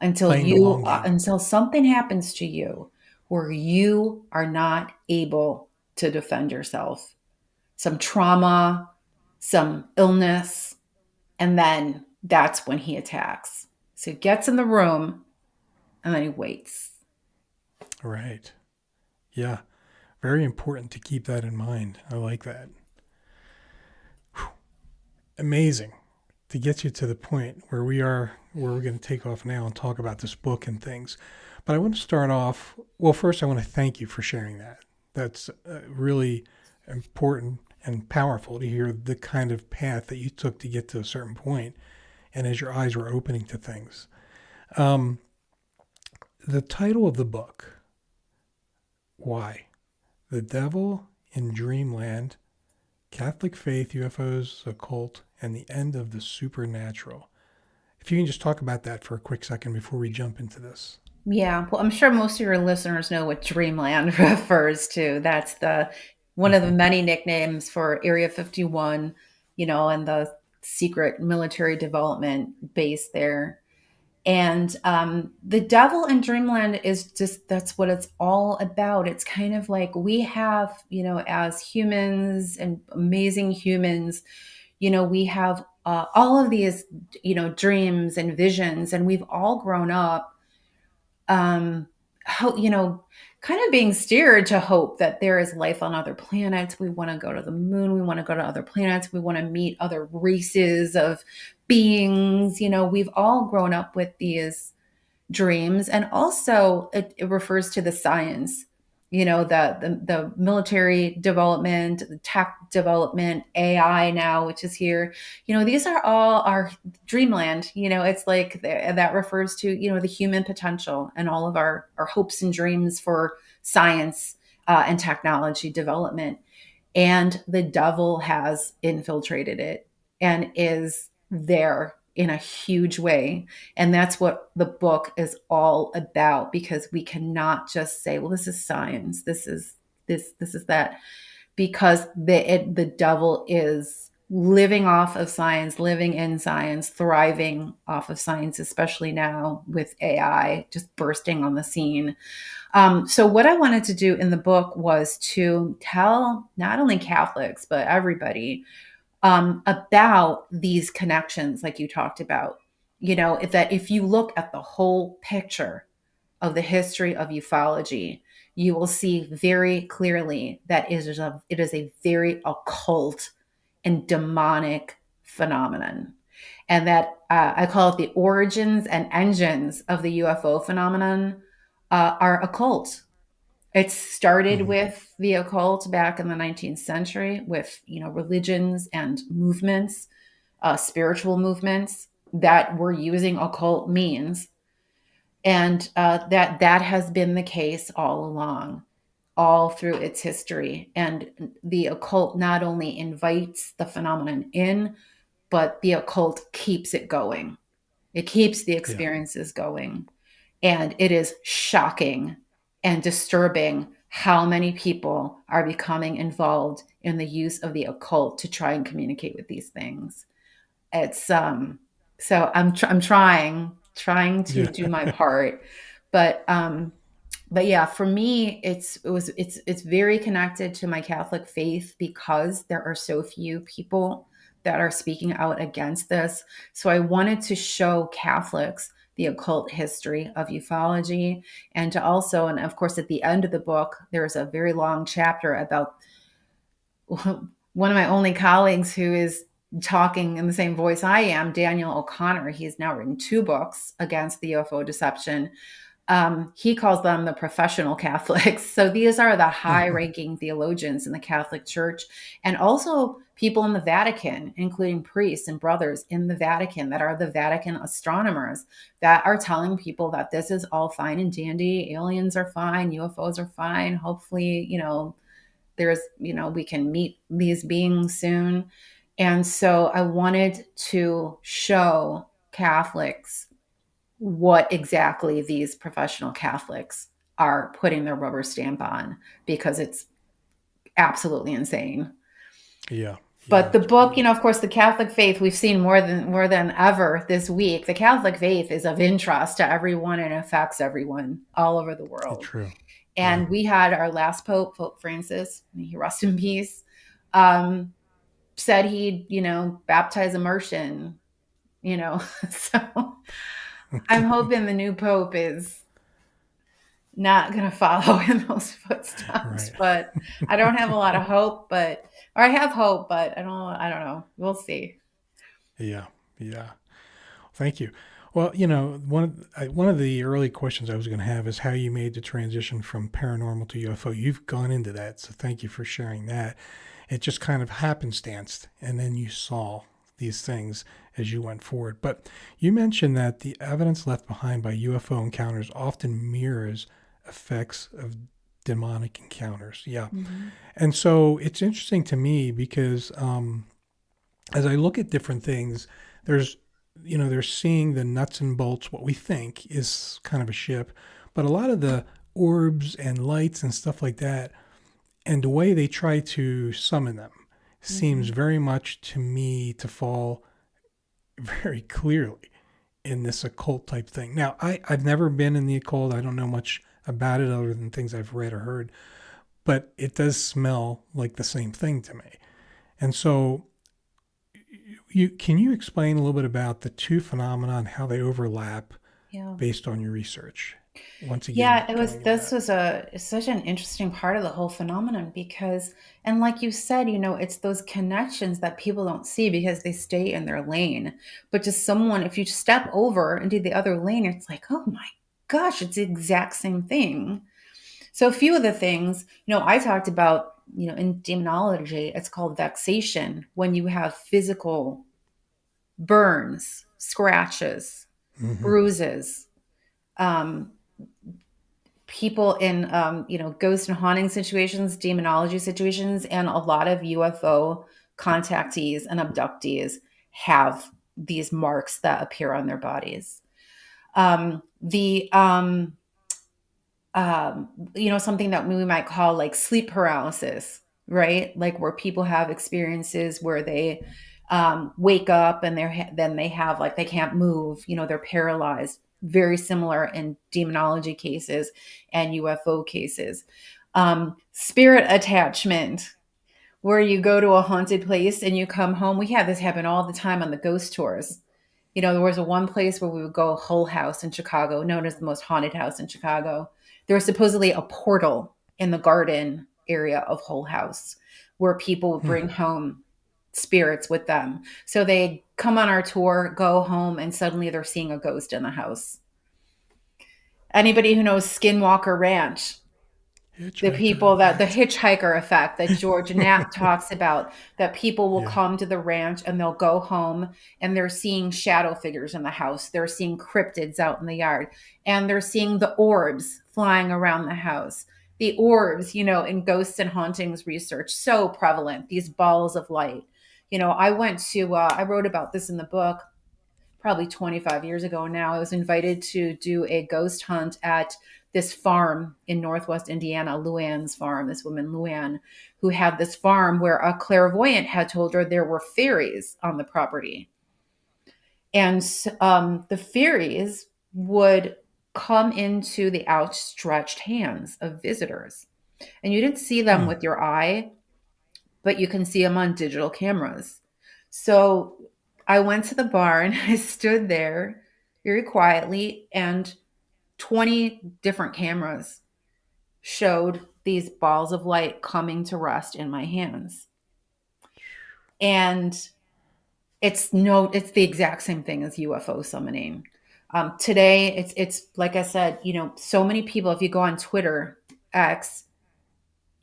until Playing the long game. until something happens to you where you are not able to defend yourself. Some trauma, some illness, and then that's when he attacks. So he gets in the room and then he waits. Right. Yeah. Very important to keep that in mind. I like that. Whew. Amazing to get you to the point where we're going to take off now and talk about this book and things. But I want to start off, well, first I want to thank you for sharing that. That's really important and powerful to hear the kind of path that you took to get to a certain point, and as your eyes were opening to things. The title of the book, why? The Devil in Dreamland, Catholic Faith, UFOs, Occult, and the End of the Supernatural. If you can just talk about that for a quick second before we jump into this. Yeah, well, I'm sure most of your listeners know what Dreamland refers to. That's the one of the Mm-hmm. many nicknames for Area 51, and the secret military development base there. And the devil in Dreamland is just that's what it's all about. It's kind of like we have, as humans and amazing humans, we have all of these, dreams and visions, and we've all grown up, how, kind of being steered to hope that there is life on other planets. We want to go to the moon. We want to go to other planets. We want to meet other races of beings. We've all grown up with these dreams, and also it refers to the science, the military development, the tech development, AI now, which is here. These are all our dreamland. It's like that refers to the human potential and all of our hopes and dreams for science and technology development. and the devil has infiltrated it and is there in a huge way. And that's what the book is all about, because we cannot just say, well, this is science, this is this is that, because the devil is living off of science, living in science, thriving off of science, especially now with AI just bursting on the scene. So what I wanted to do in the book was to tell not only Catholics, but everybody, about these connections, like you talked about. If you look at the whole picture of the history of ufology, you will see very clearly that it is a very occult and demonic phenomenon. And that I call it the origins and engines of the UFO phenomenon are occult. It started Hmm. with the occult back in the 19th century with, religions and movements, spiritual movements that were using occult means, and that has been the case all along, all through its history. And the occult not only invites the phenomenon in, but the occult keeps it going. It keeps the Yeah. experiences going. And it is shocking and disturbing how many people are becoming involved in the use of the occult to try and communicate with these things. It's so I'm trying to Yeah. do my part, but yeah, for me, it's very connected to my Catholic faith, because there are so few people that are speaking out against this. So I wanted to show Catholics the occult history of ufology, and to also, and of course, at the end of the book, there's a very long chapter about one of my only colleagues who is talking in the same voice I am, Daniel O'Connor. He's now written 2 books against the UFO deception. He calls them the professional Catholics. So these are the high ranking theologians in the Catholic Church, and also people in the Vatican, including priests and brothers in the Vatican that are the Vatican astronomers, that are telling people that this is all fine and dandy. Aliens are fine. UFOs are fine. Hopefully, we can meet these beings soon. And so I wanted to show Catholics what exactly these professional Catholics are putting their rubber stamp on, because it's absolutely insane. Yeah. But Yeah. the It's pretty book, much of course, the Catholic faith, we've seen more than ever this week. The Catholic faith is of interest to everyone and affects everyone all over the world. true. Yeah. And we had our last Pope, Pope Francis, may he rest in peace, um, said he'd, baptize immersion, so I'm hoping the new Pope is not going to follow in those footsteps. Right. But I don't have a lot of hope, or I have hope, but I don't know. We'll see. Yeah. Yeah. Thank you. Well, one of the early questions I was going to have is how you made the transition from paranormal to UFO. You've gone into that, so thank you for sharing that. It just kind of happenstanced, and then you saw these things as you went forward. But you mentioned that the evidence left behind by UFO encounters often mirrors effects of demonic encounters. Yeah. Mm-hmm. And so it's interesting to me because as I look at different things, there's they're seeing the nuts and bolts, what we think is kind of a ship, but a lot of the orbs and lights and stuff like that, and the way they try to summon them seems Mm-hmm. very much to me to fall very clearly in this occult type thing. Now, I've never been in the occult. I don't know much about it other than things I've read or heard, but it does smell like the same thing to me. And so can you explain a little bit about the two phenomena and how they overlap Yeah. based on your research? Once again, Yeah, going into this that. was such an interesting part of the whole phenomenon, because, and like you said, it's those connections that people don't see because they stay in their lane. But just someone, if you step over into the other lane, it's like, oh my gosh, it's the exact same thing. So a few of the things, I talked about, in demonology, it's called vexation, when you have physical burns, scratches, Hmm. bruises, um, people in, ghost and haunting situations, demonology situations, and a lot of UFO contactees and abductees have these marks that appear on their bodies. The Something that we might call like sleep paralysis, right? Like where people have experiences where they wake up and then they have like they can't move, they're paralyzed. Very similar in demonology cases and UFO cases. Spirit attachment, where you go to a haunted place and you come home. We have this happen all the time on the ghost tours. There was one place where we would go, Hull House in Chicago, known as the most haunted house in Chicago. There was supposedly a portal in the garden area of Hull House where people would bring home spirits with them. So they come on our tour, go home, and suddenly they're seeing a ghost in the house. Anybody who knows Skinwalker Ranch, the people that the hitchhiker effect that George Knapp talks about, that people will come to the ranch and they'll go home and they're seeing shadow figures in the house. They're seeing cryptids out in the yard and they're seeing the orbs flying around the house. The orbs, in ghosts and hauntings research, so prevalent, these balls of light. I wrote about this in the book probably 25 years ago now. I was invited to do a ghost hunt at this farm in Northwest Indiana, Luann's farm, this woman, Luann, who had this farm where a clairvoyant had told her there were fairies on the property. And the fairies would come into the outstretched hands of visitors. And you didn't see them with your eye, but you can see them on digital cameras. So I went to the barn, I stood there very quietly, and 20 different cameras showed these balls of light coming to rest in my hands. And it's the exact same thing as UFO summoning. Today, it's like I said, so many people, if you go on Twitter, X,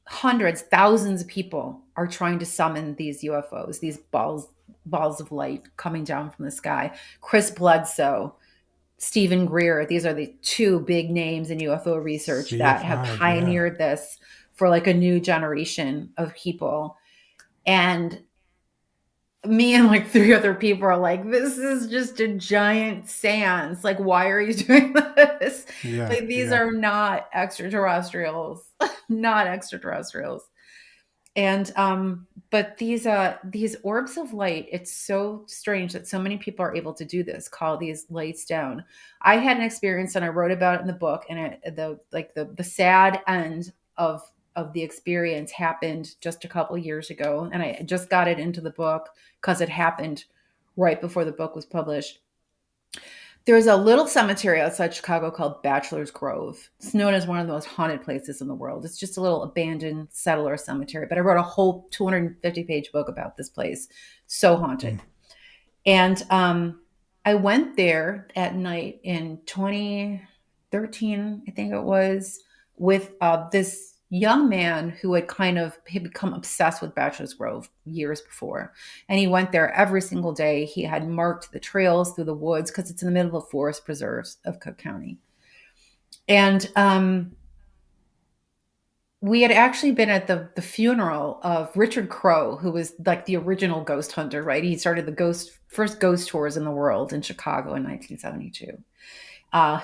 hundreds, thousands of people are trying to summon these UFOs, these balls of light coming down from the sky. Chris Bledsoe, Stephen Greer, these are the two big names in UFO research that have pioneered this for like a new generation of people. And me and like three other people are like, this is just a giant seance. Like, why are you doing this? Like, these are not extraterrestrials, not extraterrestrials. And but these orbs of light, it's so strange that so many people are able to do this, call these lights down. I had an experience and I wrote about it in the book, and the sad end of the experience happened just a couple of years ago, and I just got it into the book because it happened right before the book was published. There's a little cemetery outside Chicago called Bachelor's Grove. It's known as one of the most haunted places in the world. It's just a little abandoned settler cemetery. But I wrote a whole 250-page book about this place. So haunted. And I went there at night in 2013, I think it was, with this young man who had become obsessed with Bachelor's Grove years before. And he went there every single day. He had marked the trails through the woods because it's in the middle of forest preserves of Cook County. And we had actually been at the funeral of Richard Crowe, who was like the original ghost hunter, right? He started the first ghost tours in the world in Chicago in 1972.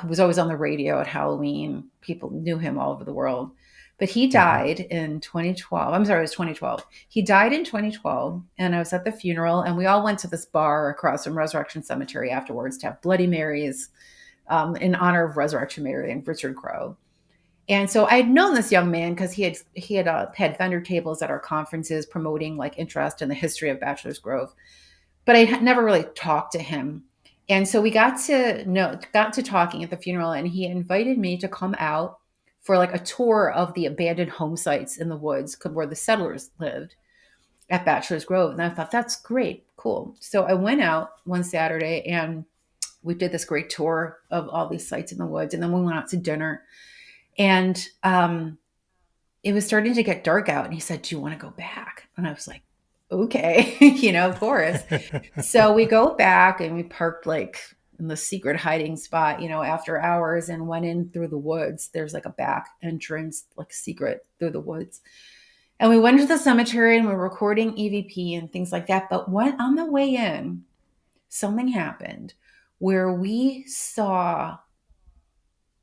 He was always on the radio at Halloween. People knew him all over the world. But he died in 2012. I'm sorry, it was 2012. He died in 2012, and I was at the funeral, and we all went to this bar across from Resurrection Cemetery afterwards to have Bloody Marys in honor of Resurrection Mary and Richard Crowe. And so I had known this young man because he had vendor tables at our conferences promoting like interest in the history of Bachelor's Grove, but I had never really talked to him. And so we got to talking at the funeral, and he invited me to come out for like a tour of the abandoned home sites in the woods where the settlers lived at Bachelor's Grove. And I thought, that's great, cool. So I went out one Saturday and we did this great tour of all these sites in the woods. And then we went out to dinner, and it was starting to get dark out. And he said, do you want to go back? And I was like, okay, of course. So we go back and we parked like in the secret hiding spot, after hours, and went in through the woods. There's like a back entrance, like secret through the woods. And we went to the cemetery and we were recording EVP and things like that. But when on the way in, something happened where we saw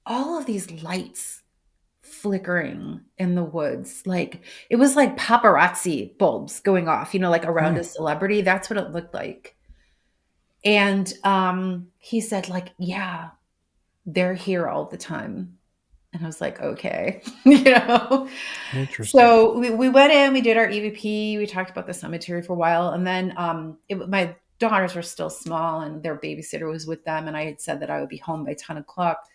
all of these lights flickering in the woods. Like it was like paparazzi bulbs going off, like around a celebrity. That's what it looked like. And he said, like, yeah, they're here all the time. And I was like, okay, Interesting. So we went in, we did our EVP, we talked about the cemetery for a while. And then my daughters were still small and their babysitter was with them. And I had said that I would be home by 10 o'clock.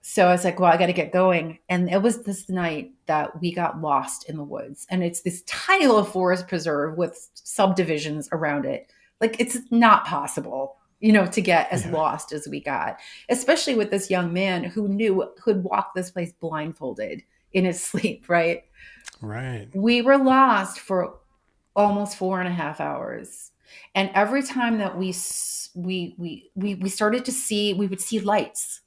So I was like, well, I got to get going. And it was this night that we got lost in the woods. And it's this tiny little forest preserve with subdivisions around it. Like it's not possible, to get as lost as we got, especially with this young man who'd walked this place blindfolded in his sleep, right? Right. We were lost for almost 4.5 hours. And every time that we started to see, we would see lights.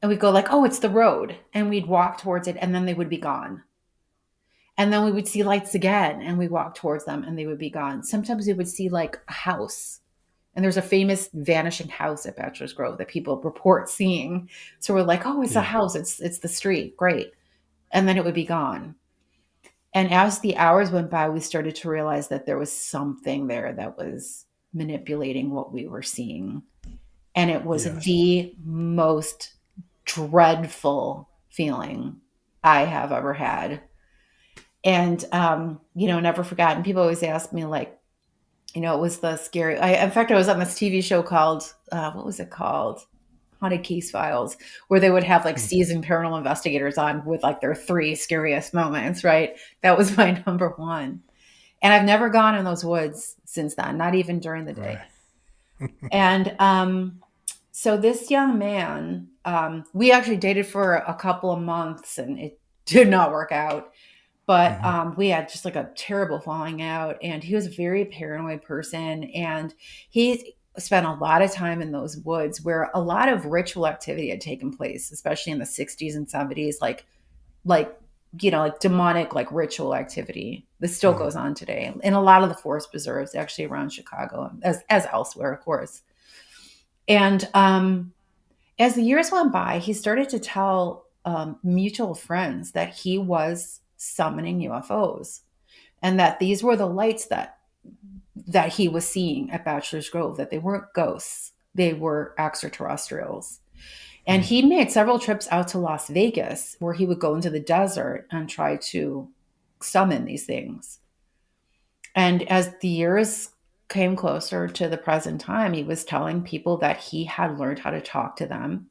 And we'd go like, oh, it's the road. And we'd walk towards it and then they would be gone. And then we would see lights again and we walk towards them and they would be gone. Sometimes we would see like a house. And there's a famous vanishing house at Bachelor's Grove that people report seeing. So we're like, oh, it's a house. It's the street. Great. And then it would be gone. And as the hours went by, we started to realize that there was something there that was manipulating what we were seeing. And it was the most dreadful feeling I have ever had. And, never forgotten. People always ask me like, it was the scary, in fact, I was on this TV show called, what was it called? Haunted Case Files, where they would have like seasoned paranormal investigators on with like their 3 scariest moments, right? That was my number one. And I've never gone in those woods since then, not even during the day. Right. And, so this young man, we actually dated for a couple of months and it did not work out. But we had just like a terrible falling out. And he was a very paranoid person. And he spent a lot of time in those woods where a lot of ritual activity had taken place, especially in the 60s and 70s, like demonic, like ritual activity. This still goes on today. In a lot of the forest preserves, actually around Chicago, as elsewhere, of course. And as the years went by, he started to tell mutual friends that he was summoning UFOs and that these were the lights that he was seeing at Bachelor's Grove, that they weren't ghosts, they were extraterrestrials. And he made several trips out to Las Vegas where he would go into the desert and try to summon these things. And as the years came closer to the present time, he was telling people that he had learned how to talk to them.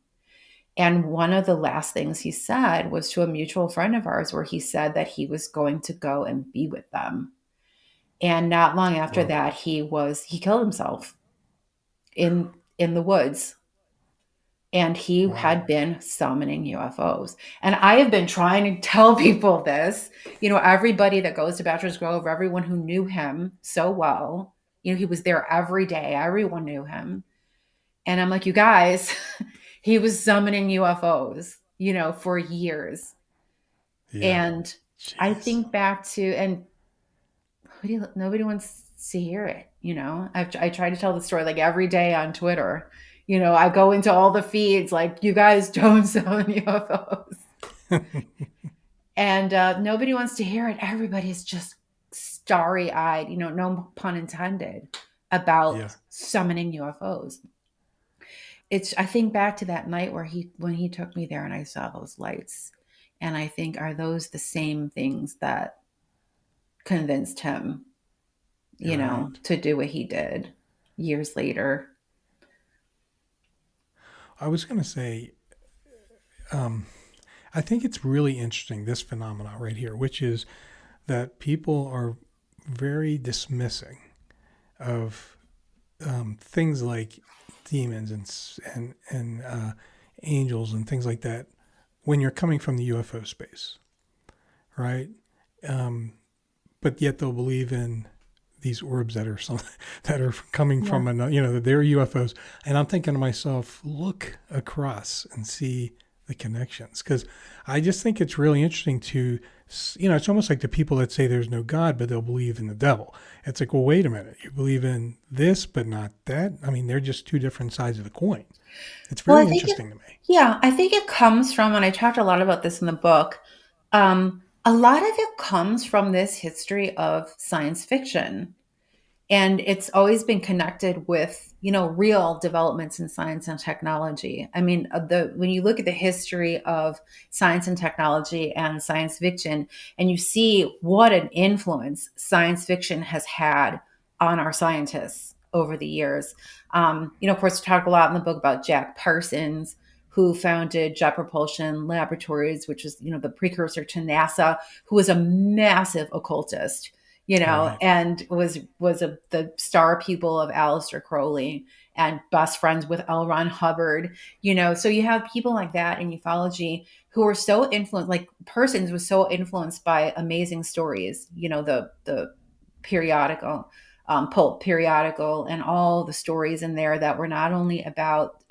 And one of the last things he said was to a mutual friend of ours, where he said that he was going to go and be with them. And not long after that, he killed himself in the woods. And he had been summoning UFOs. And I have been trying to tell people this, everybody that goes to Bachelor's Grove, everyone who knew him so well, he was there every day. Everyone knew him. And I'm like, you guys, he was summoning UFOs, for years. Yeah. And jeez. I think back to, and nobody wants to hear it. I try to tell the story like every day on Twitter. I go into all the feeds like, you guys don't summon UFOs. And nobody wants to hear it. Everybody's just starry-eyed, no pun intended, about summoning UFOs. I think back to that night when he took me there and I saw those lights. And I think, are those the same things that convinced him, to do what he did years later? I was going to say, I think it's really interesting, this phenomena right here, which is that people are very dismissing of things like demons and angels and things like that when you're coming from the UFO space, right? But yet they'll believe in these orbs that are that are coming from another, they're UFOs. And I'm thinking to myself, look across and see the connections, because I just think it's really interesting to, it's almost like the people that say there's no God, but they'll believe in the devil. It's like, well, wait a minute, you believe in this, but not that. I mean, they're just two different sides of the coin. It's very interesting to me. Yeah, I think it comes from, and I talked a lot about this in the book, a lot of it comes from this history of science fiction. And it's always been connected with, real developments in science and technology. I mean, when you look at the history of science and technology and science fiction, and you see what an influence science fiction has had on our scientists over the years. Of course, we talk a lot in the book about Jack Parsons, who founded Jet Propulsion Laboratories, which is, the precursor to NASA, who was a massive occultist. Right. And was the star pupil of Aleister Crowley and best friends with L. Ron Hubbard. So you have people like that in ufology who are so influenced, like Persons was so influenced by amazing stories, the periodical, pulp periodical, and all the stories in there that were not only about,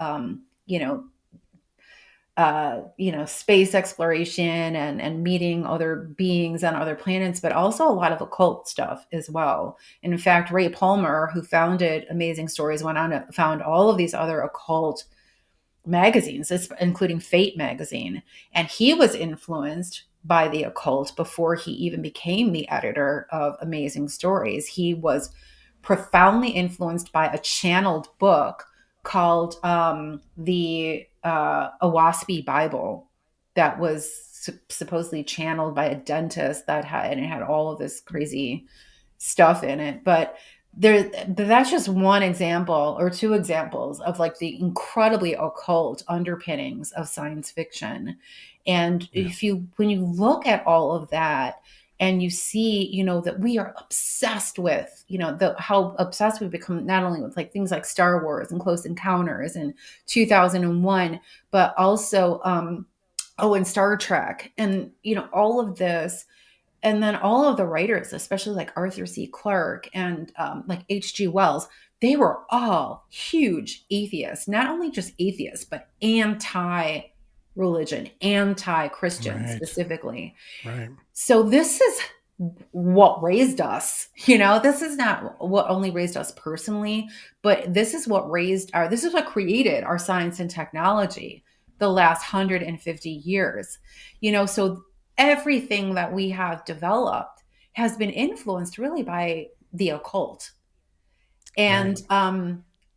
space exploration and meeting other beings on other planets, but also a lot of occult stuff as well. And in fact, Ray Palmer, who founded Amazing Stories, went on to found all of these other occult magazines, including Fate magazine. And he was influenced by the occult before he even became the editor of Amazing Stories. He was profoundly influenced by a channeled book called the Owaspy Bible that was supposedly channeled by a dentist and it had all of this crazy stuff in it. But that's just one example or two examples of like the incredibly occult underpinnings of science fiction. And when you look at all of that, and you see, that we are obsessed with, how obsessed we've become, not only with like things like Star Wars and Close Encounters and 2001, but also, and Star Trek and, all of this. And then all of the writers, especially like Arthur C. Clarke and like H.G. Wells, they were all huge atheists, not only just atheists, but anti-religion, anti-Christian specifically. Right. So this is what raised us. This is not what only raised us personally, but this is what created our science and technology the last 150 years. So everything that we have developed has been influenced really by the occult. And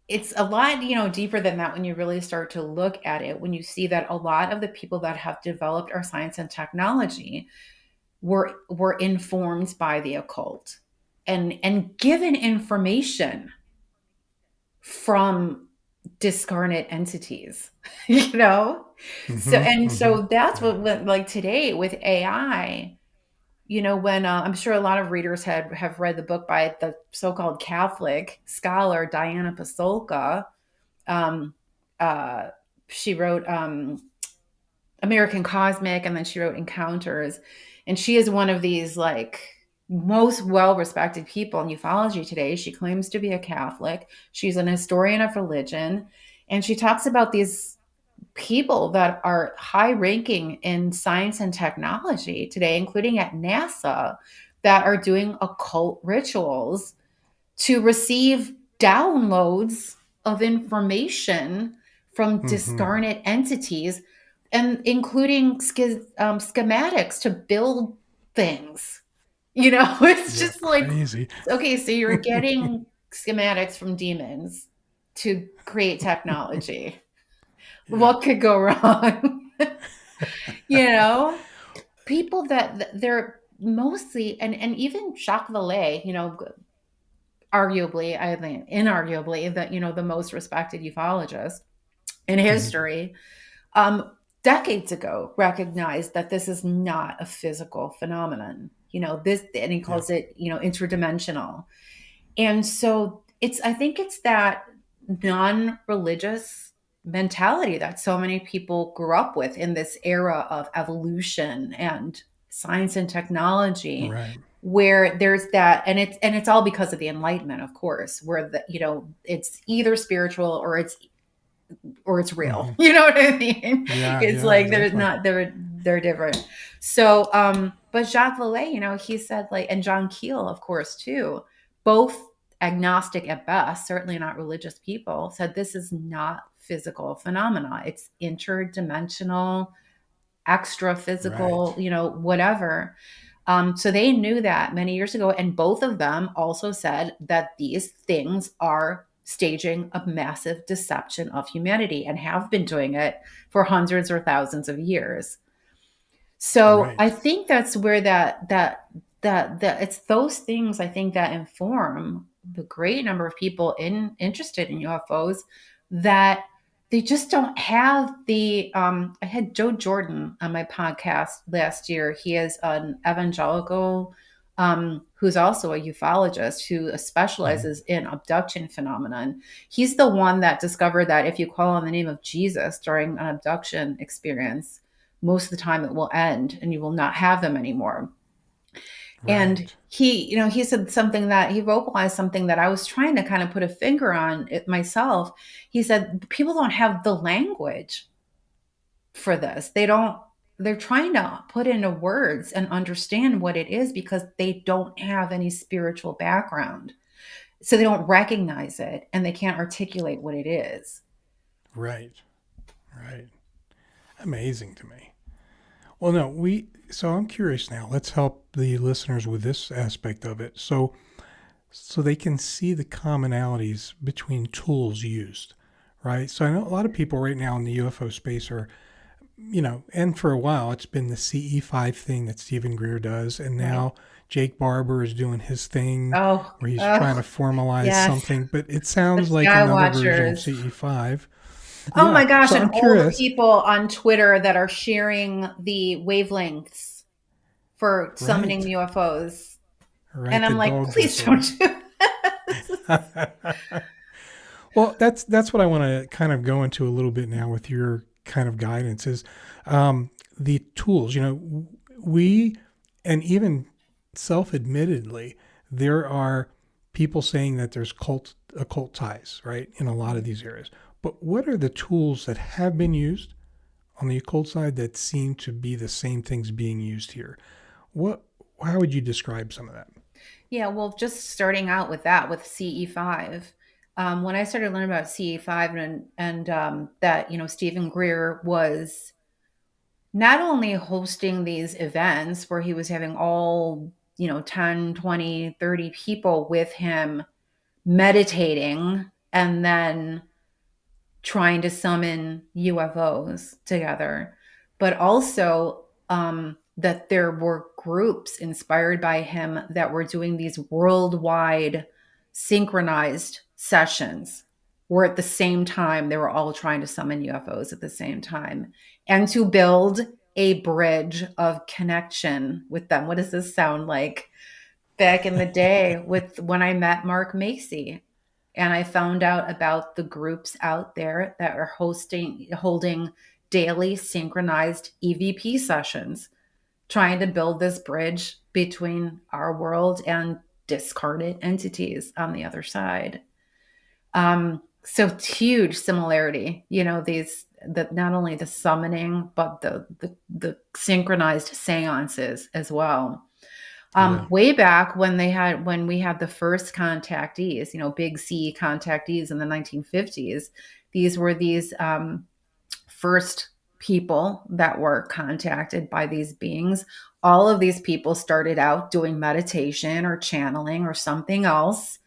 it's a lot, deeper than that when you really start to look at it, when you see that a lot of the people that have developed our science and technology were informed by the occult and given information from discarnate entities, So that's what, like today with AI, when I'm sure a lot of readers have read the book by the so-called Catholic scholar Diana Pasulka. She wrote American Cosmic, and then she wrote Encounters. And she is one of these like most well-respected people in ufology today. She claims to be a Catholic. She's an historian of religion. And she talks about these people that are high-ranking in science and technology today, including at NASA, that are doing occult rituals to receive downloads of information from discarnate entities, and including schematics to build things. It's just like crazy. Okay, so you're getting schematics from demons to create technology. What could go wrong? People that they're mostly, and even Jacques Vallée, arguably, I think inarguably, the most respected ufologist in history, decades ago recognized that this is not a physical phenomenon. And he calls it, interdimensional. And so I think it's that non-religious mentality that so many people grew up with in this era of evolution and science and technology. Right. where there's that, and it's all because of the Enlightenment, of course, where it's either spiritual or it's real. Hmm. You know what I mean? Yeah, It's yeah, like exactly. they're different. So, but Jacques Vallée, he said, like, and John Keel, of course, too, both agnostic at best, certainly not religious people, said this is not physical phenomena. It's interdimensional, extra Right. physical, whatever. So they knew that many years ago. And both of them also said that these things are staging a massive deception of humanity and have been doing it for hundreds or thousands of years. So I Right. think that's where that it's those things, I think, that inform the great number of people interested in UFOs, that they just don't have the I had Joe Jordan on my podcast last year. He is an evangelical, who's also a ufologist who Hmm. specializes in abduction phenomenon. He's the one that discovered that if you call on the name of Jesus during an abduction experience, most of the time it will end and you will not have them anymore. And Right. he said something, that he vocalized something that I was trying to kind of put a finger on it myself. He said people don't have the language for this. They're trying to put into words and understand what it is because they don't have any spiritual background. So they don't recognize it and they can't articulate what it is. Right. Right. Amazing to me. Well, no, so I'm curious now. Let's help the listeners with this aspect of it. So they can see the commonalities between tools used, right? So I know a lot of people right now in the UFO space are, and for a while it's been the CE5 thing that Stephen Greer does, and Right. now Jake Barber is doing his thing Oh, where he's trying to oh, formalize yes. something, but it The sounds like sky another version of watchers. CE5. Oh Yeah. my gosh, So and I'm all the curious, people on Twitter that are sharing the wavelengths for summoning right? UFOs. Right. And The I'm like, dog please don't whistle. do this. Well, that's what I want to kind of go into a little bit now with your kind of guidance is the tools. We, and even self-admittedly, there are people saying that there's occult ties, right, in a lot of these areas. But what are the tools that have been used on the occult side that seem to be the same things being used here? What? How would you describe some of that? Yeah, well, just starting out with that, with CE5. When I started learning about CE5, and that, Stephen Greer was not only hosting these events where he was having all, 10, 20, 30 people with him meditating and then trying to summon UFOs together, but also that there were groups inspired by him that were doing these worldwide synchronized sessions where at the same time they were all trying to summon UFOs at the same time and to build a bridge of connection with them. What does this sound like? Back in the day with when I met Mark Macy and I found out about the groups out there that are holding daily synchronized EVP sessions, trying to build this bridge between our world and discarded entities on the other side. So it's huge similarity, these, that not only the summoning, but the synchronized seances as well. Yeah. Way back when we had the first contactees, big C contactees in the 1950s, these were these first people that were contacted by these beings. All of these people started out doing meditation or channeling or something else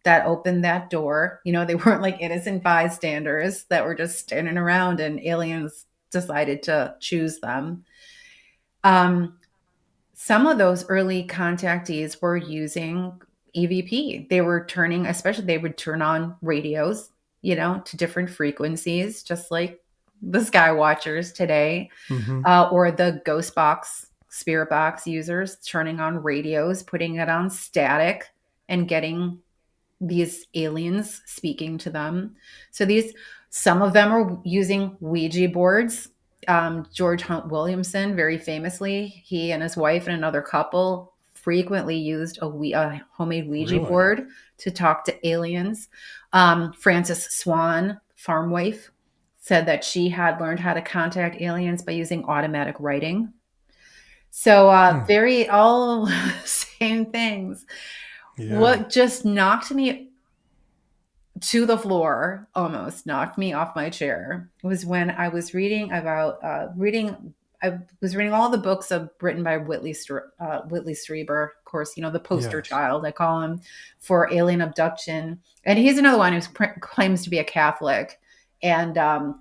that opened that door. They weren't like innocent bystanders that were just standing around and aliens decided to choose them. Um, some of those early contactees were using EVP. They were turning, especially they would turn on radios, to different frequencies, just like the sky watchers today, Mm-hmm. or the ghost box, spirit box users turning on radios, putting it on static and getting these aliens speaking to them. So some of them are using Ouija boards. George Hunt Williamson, very famously, he and his wife and another couple frequently used a homemade Ouija Really? board to talk to aliens. Frances Swan, farm wife, said that she had learned how to contact aliens by using automatic writing. So very all same things. Yeah. What just knocked me to the floor, almost knocked me off my chair, was when I was reading about I was reading all the books written by Whitley Strieber, of course, the poster Yes. child, I call him, for alien abduction. And he's another one who claims to be a Catholic and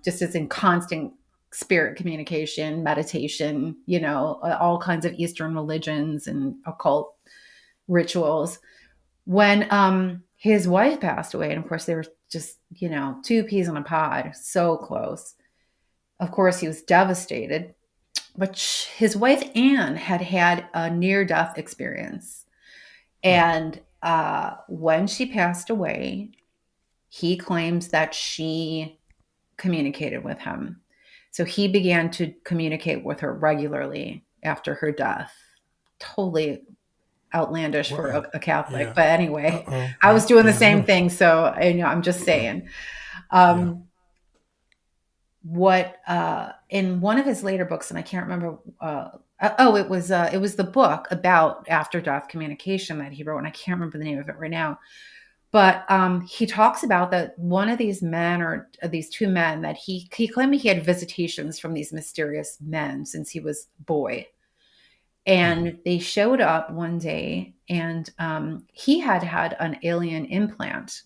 just is in constant spirit communication, meditation, all kinds of Eastern religions and occult rituals. When his wife passed away, and of course they were just, two peas in a pod, so close. Of course, he was devastated. But his wife, Anne, had a near-death experience. And when she passed away, he claims that she communicated with him. So he began to communicate with her regularly after her death. Totally outlandish for a Catholic. Yeah. But anyway, Uh-oh. I was doing the Yeah. same thing. So I'm just saying. What in one of his later books, and I can't remember. It was the book about after death communication that he wrote, and I can't remember the name of it right now. But he talks about that one of these men, or these two men, that he claimed he had visitations from these mysterious men since he was a boy. And they showed up one day, and he had an alien implant.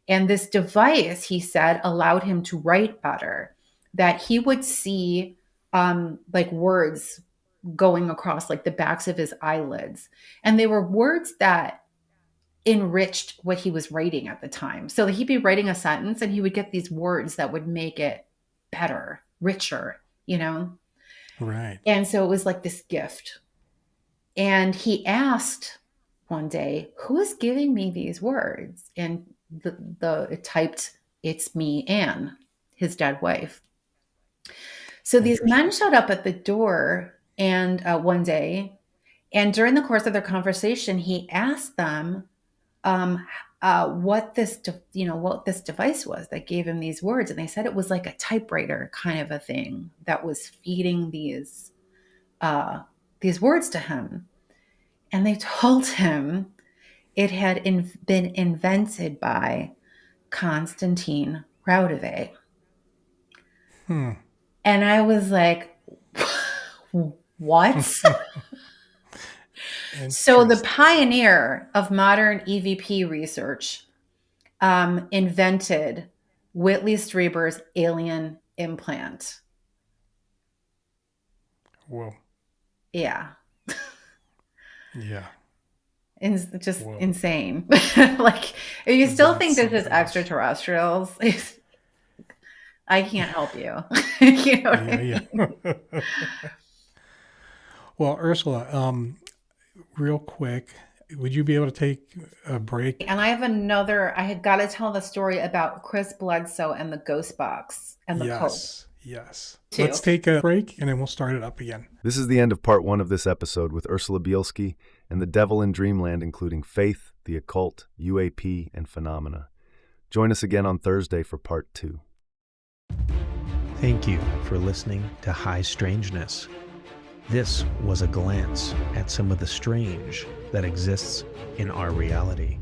And this device, he said, allowed him to write better, that he would see like words going across like the backs of his eyelids. And they were words that enriched what he was writing at the time. So he'd be writing a sentence and he would get these words that would make it better, richer, Right. And so it was like this gift. And he asked one day, who is giving me these words? And it typed, "It's me, Anne," his dead wife. So these men showed up at the door and one day, and during the course of their conversation, he asked them what this device was that gave him these words, and they said it was like a typewriter kind of a thing that was feeding these words to him. And they told him it had been invented by Constantine Raudove. And I was like, what? So the pioneer of modern EVP research invented Whitley Strieber's alien implant. Whoa. Yeah. Yeah. It's just insane. Like, if you still think this is extraterrestrials, I can't help you. You know what I mean? Well, Ursula, real quick, would you be able to take a break? And I had got to tell the story about Chris Bledsoe and the ghost box and the Pope. Yes. Let's take a break and then we'll start it up again. This is the end of part 1 of this episode with Ursula Bielski and the devil in Dreamland, including faith, the occult, UAP, and phenomena. Join us again on Thursday for part 2. Thank you for listening to High Strangeness. This was a glance at some of the strange that exists in our reality.